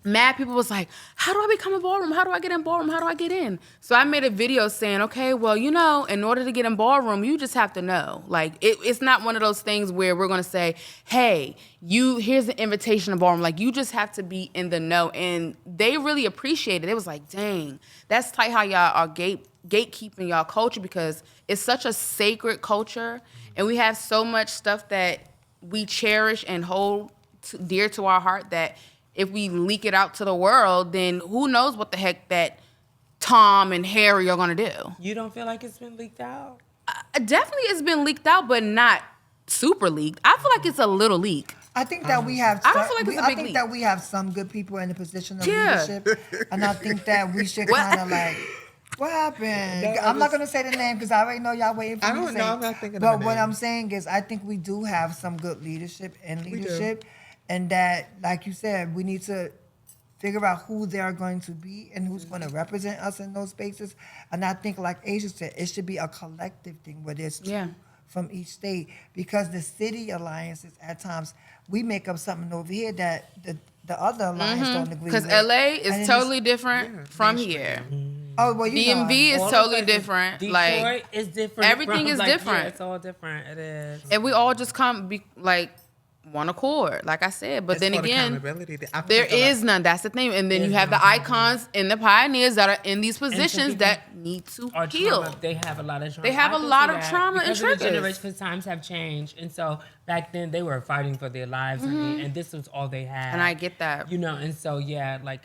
mad people was like, how do I become a ballroom? How do I get in ballroom? How do I get in? So I made a video saying, okay, well, you know, in order to get in ballroom, you just have to know. Like, it's not one of those things where we're going to say, hey, here's an invitation to ballroom. Like, you just have to be in the know. And they really appreciated it. It was like, dang, that's tight how y'all are gatekeeping y'all culture, because it's such a sacred culture. And we have so much stuff that we cherish and hold dear to our heart that if we leak it out to the world, then who knows what the heck that Tom and Harry are gonna do. You don't feel like it's been leaked out? Definitely it's been leaked out, but not super leaked. I feel like it's a little leak. I think that we have. I don't feel like it's a I big think leap. that we have some good people in the position of Yeah. leadership, and I think that we should What? kind of like. What happened? I'm not gonna say the name because I already know y'all waiting for I me to don't say. know. it. I'm not thinking of But the what name. I'm saying is, I think we do have some good leadership and do. leadership, and that, like you said, we need to figure out who they are going to be and who's going to represent us in those spaces. And I think, like Asia said, it should be a collective thing where there's two Yeah. from each state, because the city alliances at times we make up something over here that the other alliance don't agree Because with. LA And then is totally different yeah, from mainstream. here. oh well, you know, DMV is All of totally us is- different. Detroit Like, is different. everything is Yeah, different. it's all different. It is. and we all just come be like one accord, like I said. But It's then called again, accountability. I feel there like a lot- is none. That's the thing. And then There's you have no the icons and the pioneers that are in these positions people that need to Or heal. trauma. They have a lot of trauma. They have I a can lot see of that trauma and because of the triggers. generation, because times have changed, and so back then they were fighting for their lives, and this was all they had. And I get that. You know, and so yeah, like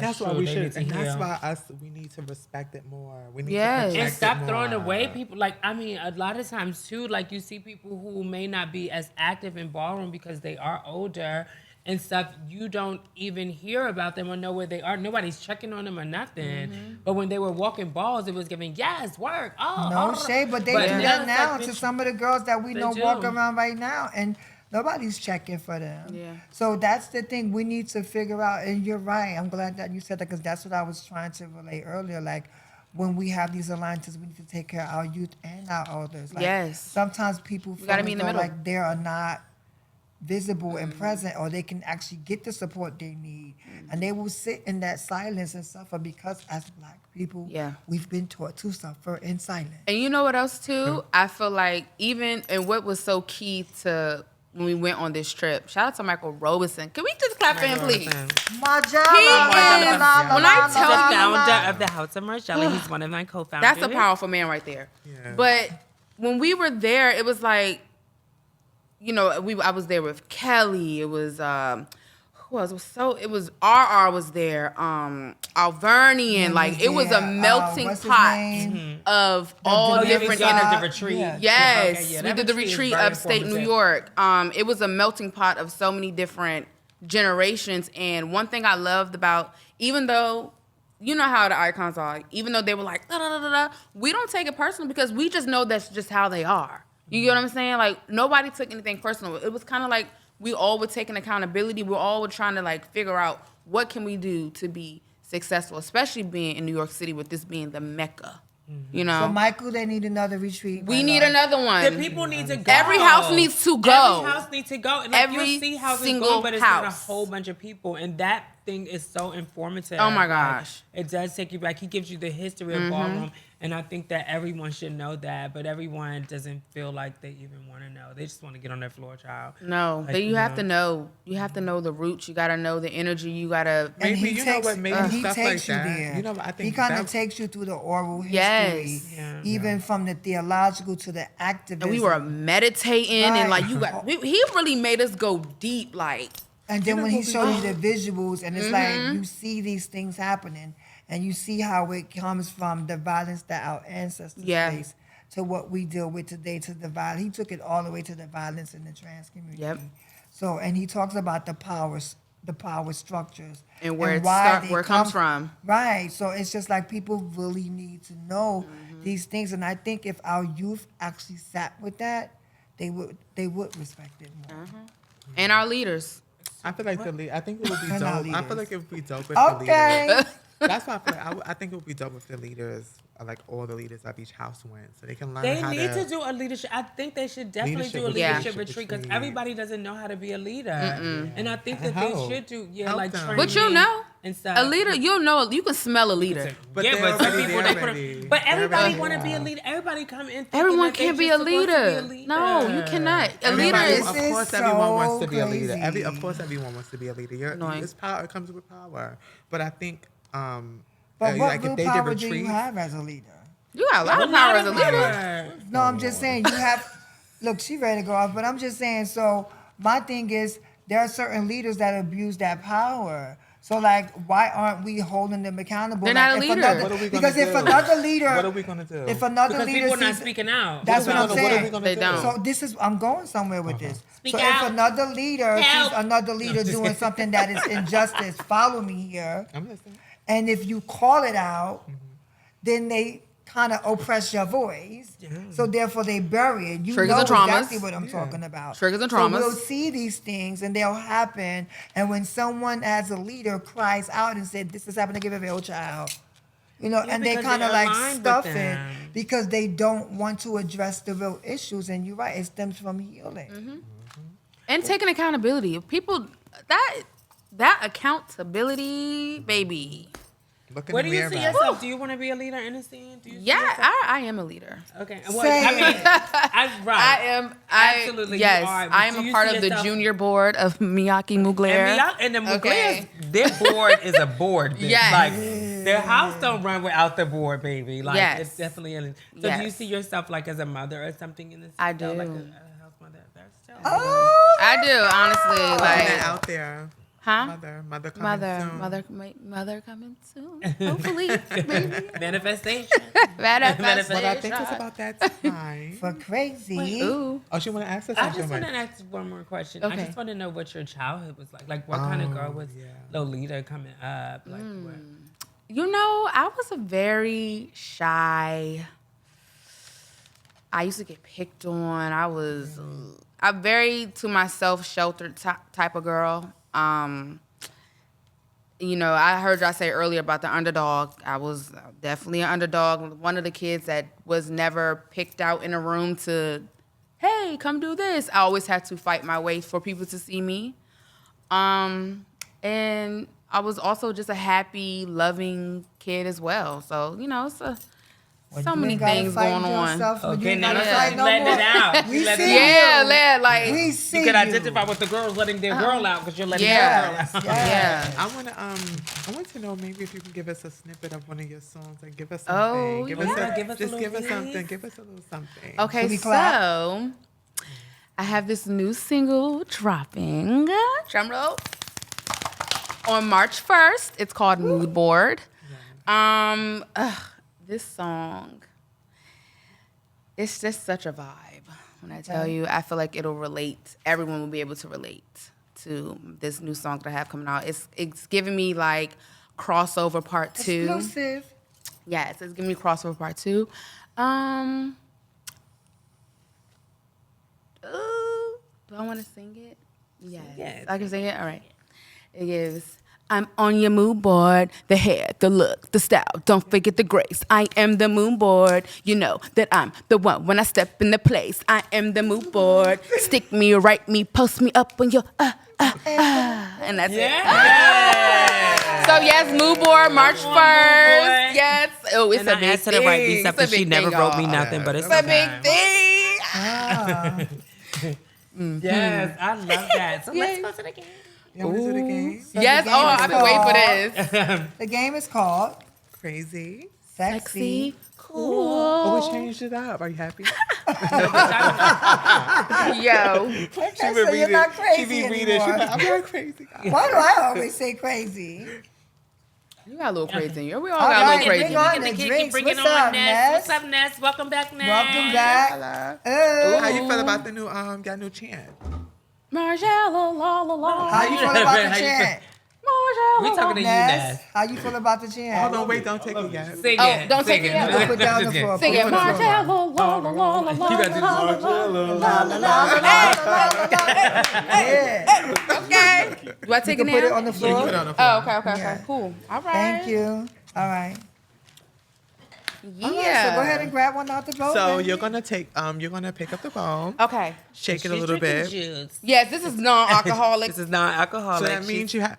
That's why true, we they should, need to and that's heal. why we need to respect it more. We need Yes. to And protect stop it throwing more. away people. Like, I mean, a lot of times too, like you see people who may not be as active in ballroom because they are older and stuff. You don't even hear about them or know where they are. Nobody's checking on them or nothing. But when they were walking balls, it was giving, yes, work. Oh, no oh. shade, but they But do now that it's now like, to bitch, some of the girls that we they know do. walk around right now, and nobody's checking for them. Yeah. So that's the thing we need to figure out. And you're right. I'm glad that you said that, because that's what I was trying to relate earlier. Like, when we have these alliances, we need to take care of our youth and our elders. Like, Yes. Sometimes people feel gotta as be in the though middle. like they are not visible and present, or they can actually get the support they need, and they will sit in that silence and suffer, because as Black people, Yeah. we've been taught to suffer in silence. And you know what else too? I feel like even, and what was so key to when we went on this trip, shout out to Michael Robinson. Can we just clap for him, please? Marjella, He is- when I tell the you- founder of the House of Marcella. He's one of my co-founders. That's a powerful man right there. Yeah. But when we were there, it was like, you know, I was there with Kelly. It was who else? It was RR was there. Alvernian. Like, it was a melting what's his pot name? of all the different Leopard. energy. the retreat. Yeah. Yes, Okay, yeah, we that did the retreat is retreat very upstate New informative. York. It was a melting pot of so many different generations. And one thing I loved about, even though, you know how the icons are, even though they were like, da, da, da, da, da, we don't take it personal, because we just know that's just how they are. You get what I'm saying? Like, nobody took anything personal. It was kind of like we all were taking accountability. We all were trying to like figure out what can we do to be successful, especially being in New York City with this being the Mecca. You know, So, Michael, they need another retreat. we my need love. another one. The people need to go. Every house needs to go. Every house needs to go. And like, Every you see houses single going, but it's not a house. whole bunch of people. And that thing is so informative. Oh my Like, gosh. it does take you back. He gives you the history of ballroom. And I think that everyone should know that. But everyone doesn't feel like they even want to know. They just want to get on their floor, child. No, Like, that you you have know. to know. You have to know the roots. You got to know the energy. You got to. And Maybe he you know takes, what, maybe and he stuff takes like you that. there. You know, I think he kind of that- takes you through the oral history, Yes. Yeah. even from the theological to the activism. And we were meditating, and like Right. he really made us go deep. Like, And then when he what we showed you do? the visuals, and it's like you see these things happening, and you see how it comes from the violence that our ancestors Yeah. faced to what we deal with today, to the violence. He took it all the way to the violence in the trans community. Yep. So, and he talks about the power structures And where why they where it comes from. Right. So it's just like people really need to know Mm-hmm. these things, and I think if our youth actually sat with that, they would respect it more. And our leaders. I feel like I think it would be They're not dope. I feel leaders. like it would be dope if the Okay. leaders. That's why I feel like I think it would be dope if the leaders, like all the leaders of each house went, so they can learn They how need to do a leadership. I think they should definitely do a Leadership leadership retreat because retreat. everybody doesn't know how to be a leader, and I think that Help. they should do Help like them. training. But you know, and stuff. a leader, you know, you can smell a leader. But yeah, they're but some already people there they already. put. But They're everybody already want to be a there. leader. Everybody come in. thinking Everyone that they can't be just a supposed to leader. be No, you cannot. A leader Everybody- is. of This course, is everyone so wants to be a leader. crazy. Of course, everyone wants to be a leader. Annoying. It's power. It comes with power. But I think, But what like if real they did power do you retreats, have as a leader? You got a lot of power as a leader. No, I'm just saying you have. Look, she ready to go off, but I'm just saying. So my thing is, there are certain leaders that abuse that power. So like, why aren't we holding them accountable? They're Like, not a if leader. another- What are we gonna because if do? another leader, what are we gonna do? if another Because leader people not sees, speaking out. that's what I'm What are we saying. gonna They do? don't. So this is I'm going somewhere with this. Speak so out. if another leader Help. sees another leader just doing kidding. something that is injustice, follow me here. I'm listening. And if you call it out, then they kind of oppress your voice. So therefore they bury it. You Triggers know and traumas. exactly what I'm talking about. Triggers and So traumas. we'll see these things and they'll happen. And when someone as a leader cries out and said, "This is happening to give a child," you know, Yeah, and they because kind of they're like aligned with stuff it them. because they don't want to address the real issues. And you're right, it stems from healing. And taking accountability. People that accountability, baby. Look in Where the do you mirror see back. yourself? Do you want to be a leader, Ernestine? Do you see Yeah, yourself? I am a leader. Okay. Well, Same. I mean, right. Absolutely. you Yes, are. I am Do a you part see of the yourself- junior board of Miyake-Mugler. And the Muglers, Okay. their board is a board. Bitch. Yes. Like, their house don't run without the board, baby. Like, Yes. it's definitely. So do you Yes. see yourself like as a mother or something in this? I you know, do. Like a house mother. That's dope. Oh, I do, honestly. Putting Like, that out there. huh? Mother coming soon. Mother coming soon. Hopefully, baby. Manifestation. Manifestation. But I think it's about that time. for crazy. Ooh. Oh, she want to ask us I something. just want Mike? to ask one more question. I Okay. just want to know what your childhood was like. Like, what kind of girl was yeah. Lolita coming up? Like, what? You know, I was a very shy. I used to get picked on. I was a very to myself sheltered type of girl. You know, I heard y'all say earlier about the underdog. I was definitely an underdog. One of the kids that was never picked out in a room to, hey, come do this. I always had to fight my way for people to see me. And I was also just a happy, loving kid as well. So, you know, it's so many things going on. Okay, now gotta that's fight you letting it out. We You letting see it out. Yeah, like, We see You can you. identify with the girls letting their girl out because you're letting yeah, your girl out. yeah. I want to know maybe if you can give us a snippet of one of your songs and give us Oh, something. yeah. Give us a just little give us piece. something. Give us a little something. Okay, Should we so clap? I have this new single dropping. Drum roll. On March 1st. It's called Mood Board. This song, it's just such a vibe. When I tell you, I feel like it'll relate. Everyone will be able to relate to this new song that I have coming out. It's giving me like crossover part 2. Exclusive. Yes, it's giving me crossover part 2. Do I want to sing it? Yes. Yes. I can sing it? All right. It gives, I'm on your mood board. The hair, the look, the style. Don't forget the grace. I am the mood board. You know that I'm the one when I step in the place. I am the mood board. Stick me, write me, post me up on your and that's it. So yes, mood board, March 1st. board. Yes. Oh, it's And a I big asked her thing. to write these up It's a because she big never thing, wrote me y'all. nothing, but it's It's a okay. big thing. Ah. Yes, I love that. So let's go to the game. You want to do the game? So Yes. the Oh, game is I've been waiting for called- this. The game is called Crazy. Sexy. Cool. Oh, we changed it up. Are you happy? Yo. Okay, so you're not crazy anymore. I'm not crazy. Why do I always say crazy? You got a little crazy in you. We all All got a right, little crazy. bring on Get the the kid, drinks. bring it What's on, up, Ness. Ness? What's up, Ness? Welcome back, Ness. Welcome back. Hello. How you feel about the new got new chant? Marshall, la la la. How you feel about the How you chant? We talking to you, Ness, Ness. how you feel about the jam? Hold on, wait, don't take it yet. Sing Oh, it. don't sing take it yet. We'll put down the floor. Sing it, Put down the floor. Marcello, la la la la la. You gotta do Yeah. Okay. Do I take You it can put it now? on the floor. Put it on the floor. Oh, okay, okay, Yeah. okay. Cool. All right. Thank you. All right. Yeah. All right, so go ahead and grab one out the bowl. So baby. you're gonna pick up the bowl, Okay. shake it a little bit. Juice. Yes, this is non-alcoholic. This is non-alcoholic. So that means you have.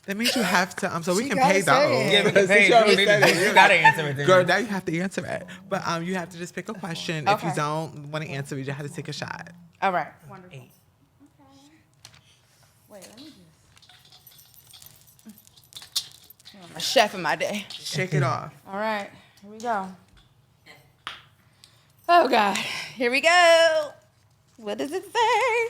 That means you have to. So we She can gotta pay say though. it. Yeah, we can pay. Since you already You said it. gotta answer it. Girl, now you have to answer it. But you have to just pick a question. If you Okay. don't want to answer it, you have to take a shot. All right. Wonderful. Okay. Wait, let me just. I'm a chef in my day. Shake it off. All right. Here we go. Oh, God. Here we go. What does it say?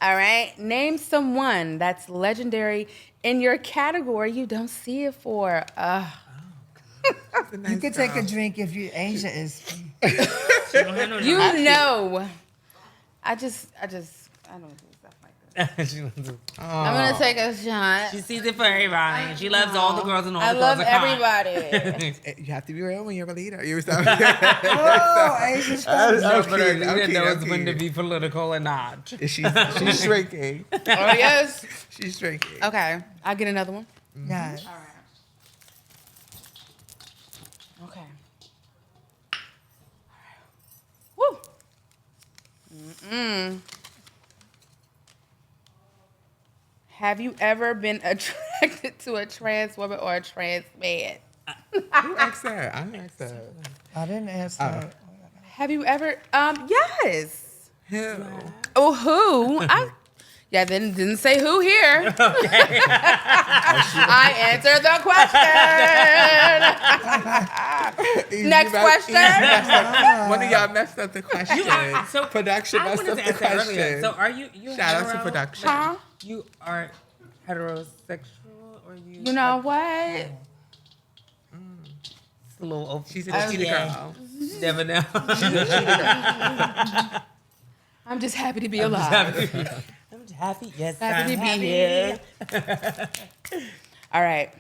All right. Name someone that's legendary in your category you don't see it for. You could take a drink if you Asia is. You know. I don't do stuff like that. I'm going to take a shot. She sees it for everybody. She loves all the girls and all I the love girls are kind. everybody. You have to be real when you're a leader. You're so. Oh, Asia's funny. No, but Okay, you didn't know okay. when to be political or not. She's shrinking. Oh, yes. She's shrinking. Okay. I'll get another one. Yeah. All right. Okay. All right. Woo. Have you ever been attracted to a trans woman or a trans man? Who asked that? I didn't ask that. I didn't answer. Have you ever? Yes. Who? Oh, who? Yeah, didn't say who here. I answered the question. Next question. One of y'all messed up the question. So Production I messed wanted up to the ask that earlier. question. So are you Shout out to hetero? production. Huh? You are heterosexual or you? You know what? It's a little open. She's a cheetah girl. Never know. I'm just happy to be alive. I'm happy. Yes, Happy I'm to be here. All right.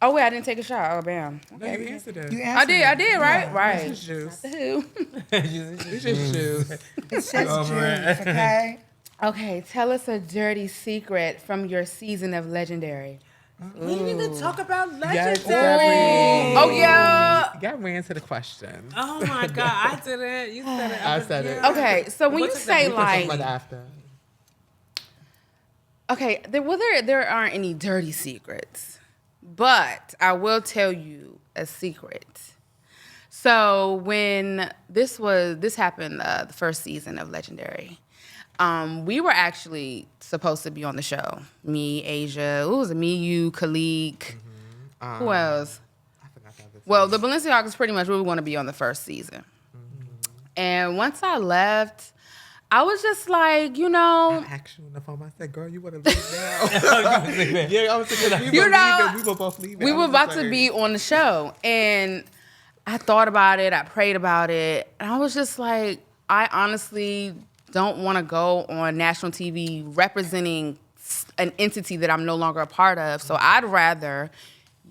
Oh wait, I didn't take a shot. Oh bam. No, you answered it. You I answered did. it. Right. Right. It's juice. Who? It's just juice. It's just Over it. juice, okay? Okay, tell us a dirty secret from your season of Legendary. We didn't even talk about Yes, legendary. Oh yeah. Got me into the question. Oh my God, I didn't. You said it. I said it. Okay, so when you What's say We can talk like, about it after. okay, there aren't any dirty secrets, but I will tell you a secret. So when this happened the first season of Legendary, we were actually supposed to be on the show. Me, Asia, it was me, you, Khalik. Who else? I forgot that. Well, the Balenciagas pretty much we were going to be on the first season. And once I left, I was just like, you know, I asked you on the phone. I said, "Girl, you want to leave now?" Yeah, I was thinking we You were know, leaving. We were both leaving. we I were was about just to like- be on the show. And I thought about it. I prayed about it. And I was just like, I honestly don't want to go on national TV representing an entity that I'm no longer a part of. So I'd rather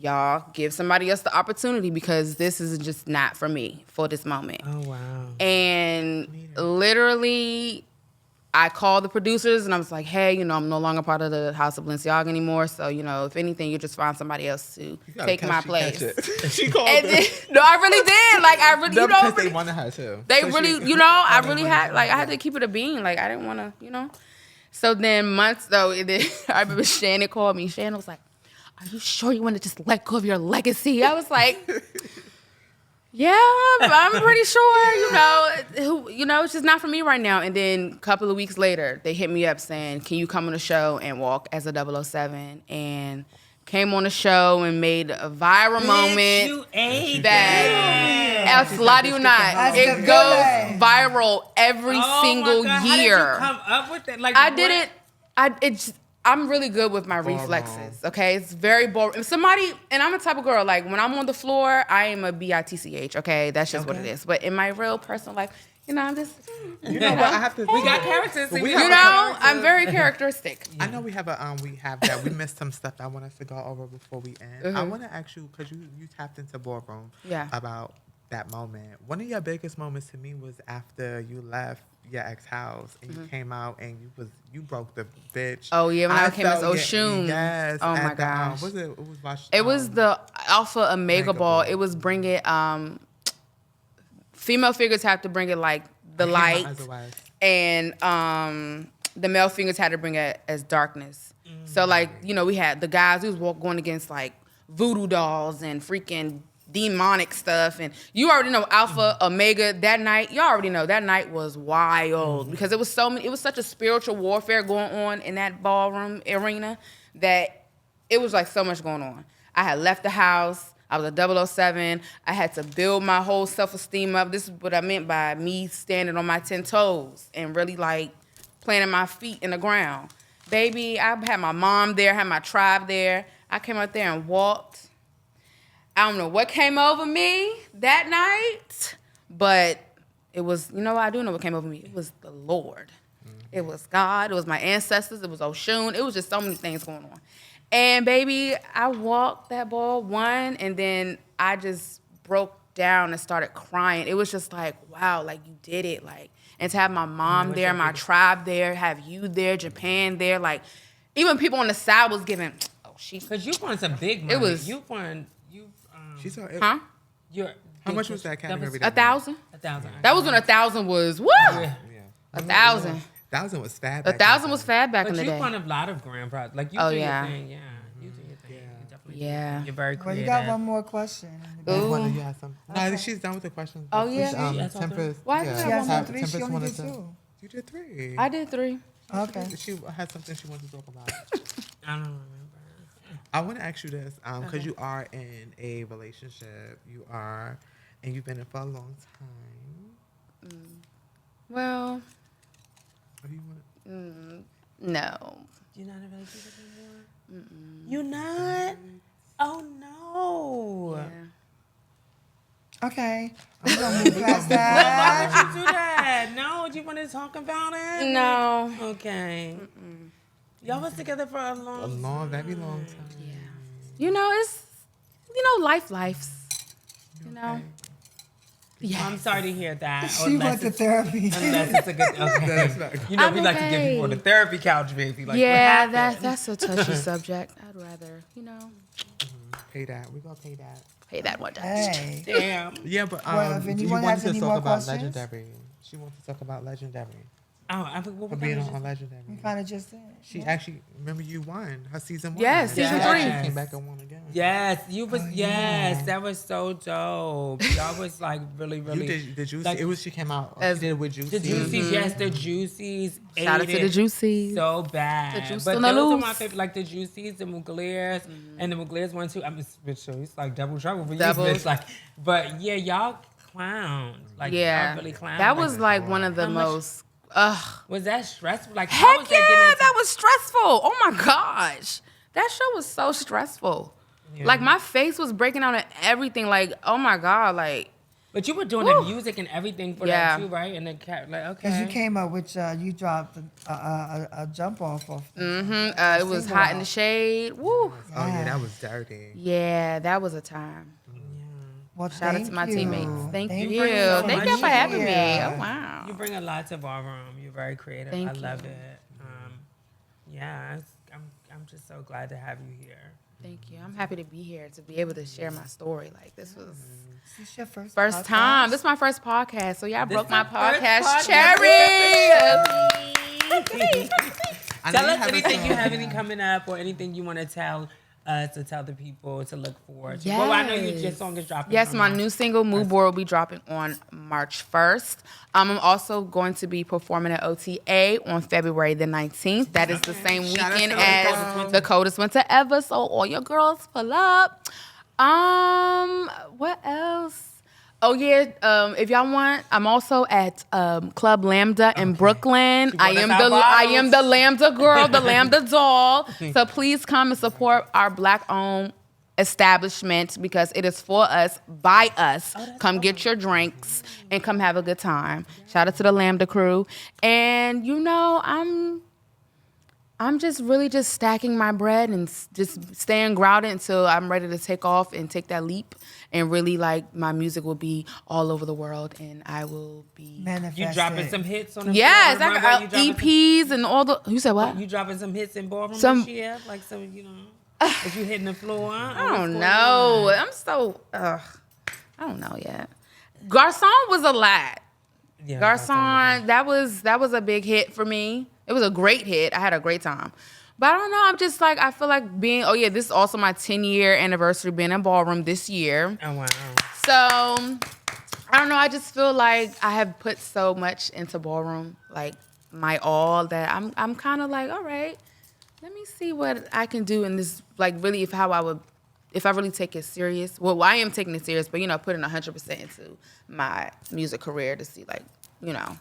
y'all give somebody else the opportunity because this is just not for me for this moment. Oh wow. And literally, I called the producers and I was like, hey, you know, I'm no longer part of the House of Balenciaga anymore. So, you know, if anything, you just find somebody else to You gotta take catch- my she place. catch it. She called And them. then, no, I really did. Like, I really, No, you know, because really, they wanted her too. they So really, she- you know, I really had, like, I had to keep it a bean. Like, I didn't want to, you know. So then months, though, and then I remember Shannon called me. Shannon was like, are you sure you want to just let go of your legacy? I was like, yeah, I'm pretty sure, you know, it's just not for me right now. And then a couple of weeks later, they hit me up saying, can you come on the show and walk as a 007? And came on the show and made a viral moment. You ate That, I'll lie to you not, That's it the goes villain. viral every single year. How did you come up with it? Like I what? didn't. I'm really good with my reflexes. Okay, it's very boring. If somebody, and I'm the type of girl like when I'm on the floor, I am a bitch. Okay, that's just what it is. But in my real personal life, You know, I'm just, You know what? I have to. We got characters. We We have you a know, I'm very characteristic. I know we have that. We missed some stuff I want us to go over before we end. I want to ask you, because you tapped into Ballroom Yeah. about that moment. One of your biggest moments to me was after you left your ex-house and you came out and you broke the bitch. Oh, yeah, when I came as felt- Oshun. Yes. Oh, at my the, gosh. was it was watch, It was the Alpha Omega Omega Ball. Ball. It was bring it, female figures have to bring it like the I hate my light. eyes away. And the male fingers had to bring it as darkness. So like, you know, we had the guys who was going against like voodoo dolls and freaking demonic stuff. And you already know Alpha, Omega, that night, y'all already know that night was wild because it was such a spiritual warfare going on in that ballroom arena that it was like so much going on. I had left the house. I was a 007. I had to build my whole self-esteem up. This is what I meant by me standing on my 10 toes and really like planting my feet in the ground. Baby, I had my mom there, had my tribe there. I came out there and walked. I don't know what came over me that night, but it was, you know what, I do know what came over me. It was the Lord. It was God. It was my ancestors. It was Oshun. It was just so many things going on. And baby, I walked that ball, won, and then I just broke down and started crying. It was just like, wow, like you did it. Like, and to have my mom there, my tribe there, have you there, Japan there, like even people on the side was giving, Because you won some big money. It was- She's so, huh? How much was that category? 1,000. 1,000. That was when 1,000 was, woo! Yeah. 1,000. 1,000 was fab. 1,000 was fab back But in the you day. won a lot of grand prizes. Like you Oh, do yeah. your thing, yeah. You do your thing. You definitely do. Yeah. You're very Well, creative. you got one more question. Ooh. You have some. No, she's done with the questions. Oh, yeah? Tempress. Why yeah. did She I has want some more? three. She Tempress only wanted did to- 2. You did 3. I did 3. Okay. She had something she wanted to talk about. I don't remember. I want to ask you this, because you are in a relationship. You are, and you've been in for a long time. Well, Or you want no. You're not in a relationship anymore? You're not? Oh, no. Yeah. Okay. I'm going to move past Why that. would you do that? No? Do you want to talk about it? No. Okay. Y'all was together for a a long long, very long time. Yeah. You know, it's, lives. You know? Yeah. I'm sorry to hear that. She went to therapy. Unless it's a good, okay. That's not- You know, I'm we like to give okay. people the therapy couch, baby. Like, Yeah, what happened? that's a touchy subject. I'd rather, Pay that. We're going to pay that. pay that one down. Hey. Damn. Yeah, but Well, if you anyone wanted has to any talk more about questions? Legendary. She wants to talk about Legendary. Oh, I think what For was being that? on Legendary. We kind of just did. She actually, remember you won her season 1. Yes, She season actually 3. came back and won again. Yes, you was. Oh, yes, yeah. that was so dope. Y'all was like really, You really. did the Juicy. like- It was she came out. As- She did it with Juicy. The Juicies, yes, the Juicies. Shout out ate to the it Juicies. So bad. The Juice But on the those are loose. my favorite, like the Juicies, the Muglers, and the Muglers one too. I'm just bitch, so it's like double trouble for you, Doubles. bitch. Like, but yeah, y'all clowns. Like, Yeah. y'all really clowns. That was like one of the How much- most, Was that stressful? Like, how heck was yeah, that that was stressful. Oh my gosh. That show was so stressful. Like my face was breaking out and everything. Like, oh my God, like, But you were doing Woo. the music and everything for Yeah. that too, right? And then, like, okay. Because you came up with, you dropped a jump off of. it was hot in the shade. Woo. Oh yeah, that was dirty. Yeah, that was a time. Well, Shout out to thank my you. teammates. Thank you. bring so Thank much you for having me. Yeah. Oh, wow. You bring a lot to Ballroom. You're very creative. Thank I love you. it. Yeah, I'm just so glad to have you here. Thank you. I'm happy to be here to be able to share my story. Like, this was Is this your first first podcast? time. This is my first podcast. So, y'all broke my my first podcast podcast. cherry. I know Tell you us have a anything song. you have any coming up or anything you want to tell us to tell the people to look forward to. Well, I know your song is dropping. Yes, on my March. new single, Mood Board, will be dropping on March 1st. I'm also going to be performing at OTA on February the 19th. That is the same Shout out weekend to the as the coldest winter ever. So all your girls pull up. What else? Oh yeah, if y'all want, I'm also at Club Lambda in Brooklyn. I brought am us our bottles. the Lambda girl, the Lambda doll. So please come and support our Black-owned establishment because it is for us, by us. Come get your drinks and come have a good time. Shout out to the Lambda crew. And, you know, I'm just really just stacking my bread and just staying grounded until I'm ready to take off and take that leap. And really, like, my music will be all over the world, and I will be Manifested. You dropping some hits on the Yes, floor? I Remember got you dropping EPs and all the. You said what? some, you dropping some hits in Ballroom Some- this year? Like some, you know, is you hitting the floor? I don't know. I'm so. I don't know yet. Garçon was a lot. Yeah, Garçon, that was a big hit for me. It was a great hit. I had a great time. But I don't know. I'm just like, I feel like being. Oh yeah, this is also my 10-year anniversary being in Ballroom this year. Oh wow. So, I don't know. I just feel like I have put so much into Ballroom, like my all, that I'm kind of like, all right, let me see what I can do in this, like really if I really take it serious. Well, I am taking it serious, but, you know, putting 100% into my music career to see, like, you know,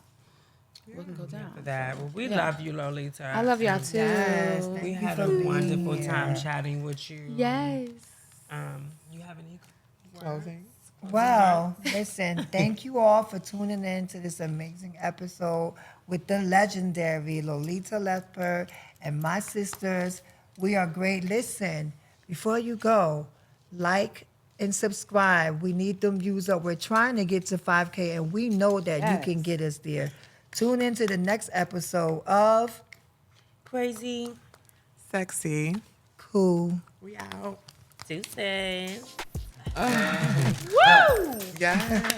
what can go down. For that. Well, we love you, Lolita. I love y'all too. Yes, We thank you had for a being wonderful here. time chatting with you. Yes. You have any Closing. Well, listen, thank you all for tuning in to this amazing episode with the legendary Lolita Leopard and my sisters. We are great. Listen, before you go, like and subscribe. We need them views up. We're trying to get to 5K, and we know that you can Yes. get us there. Tune into the next episode of crazy Sexy. Cool. We out. Tuesday? Yeah.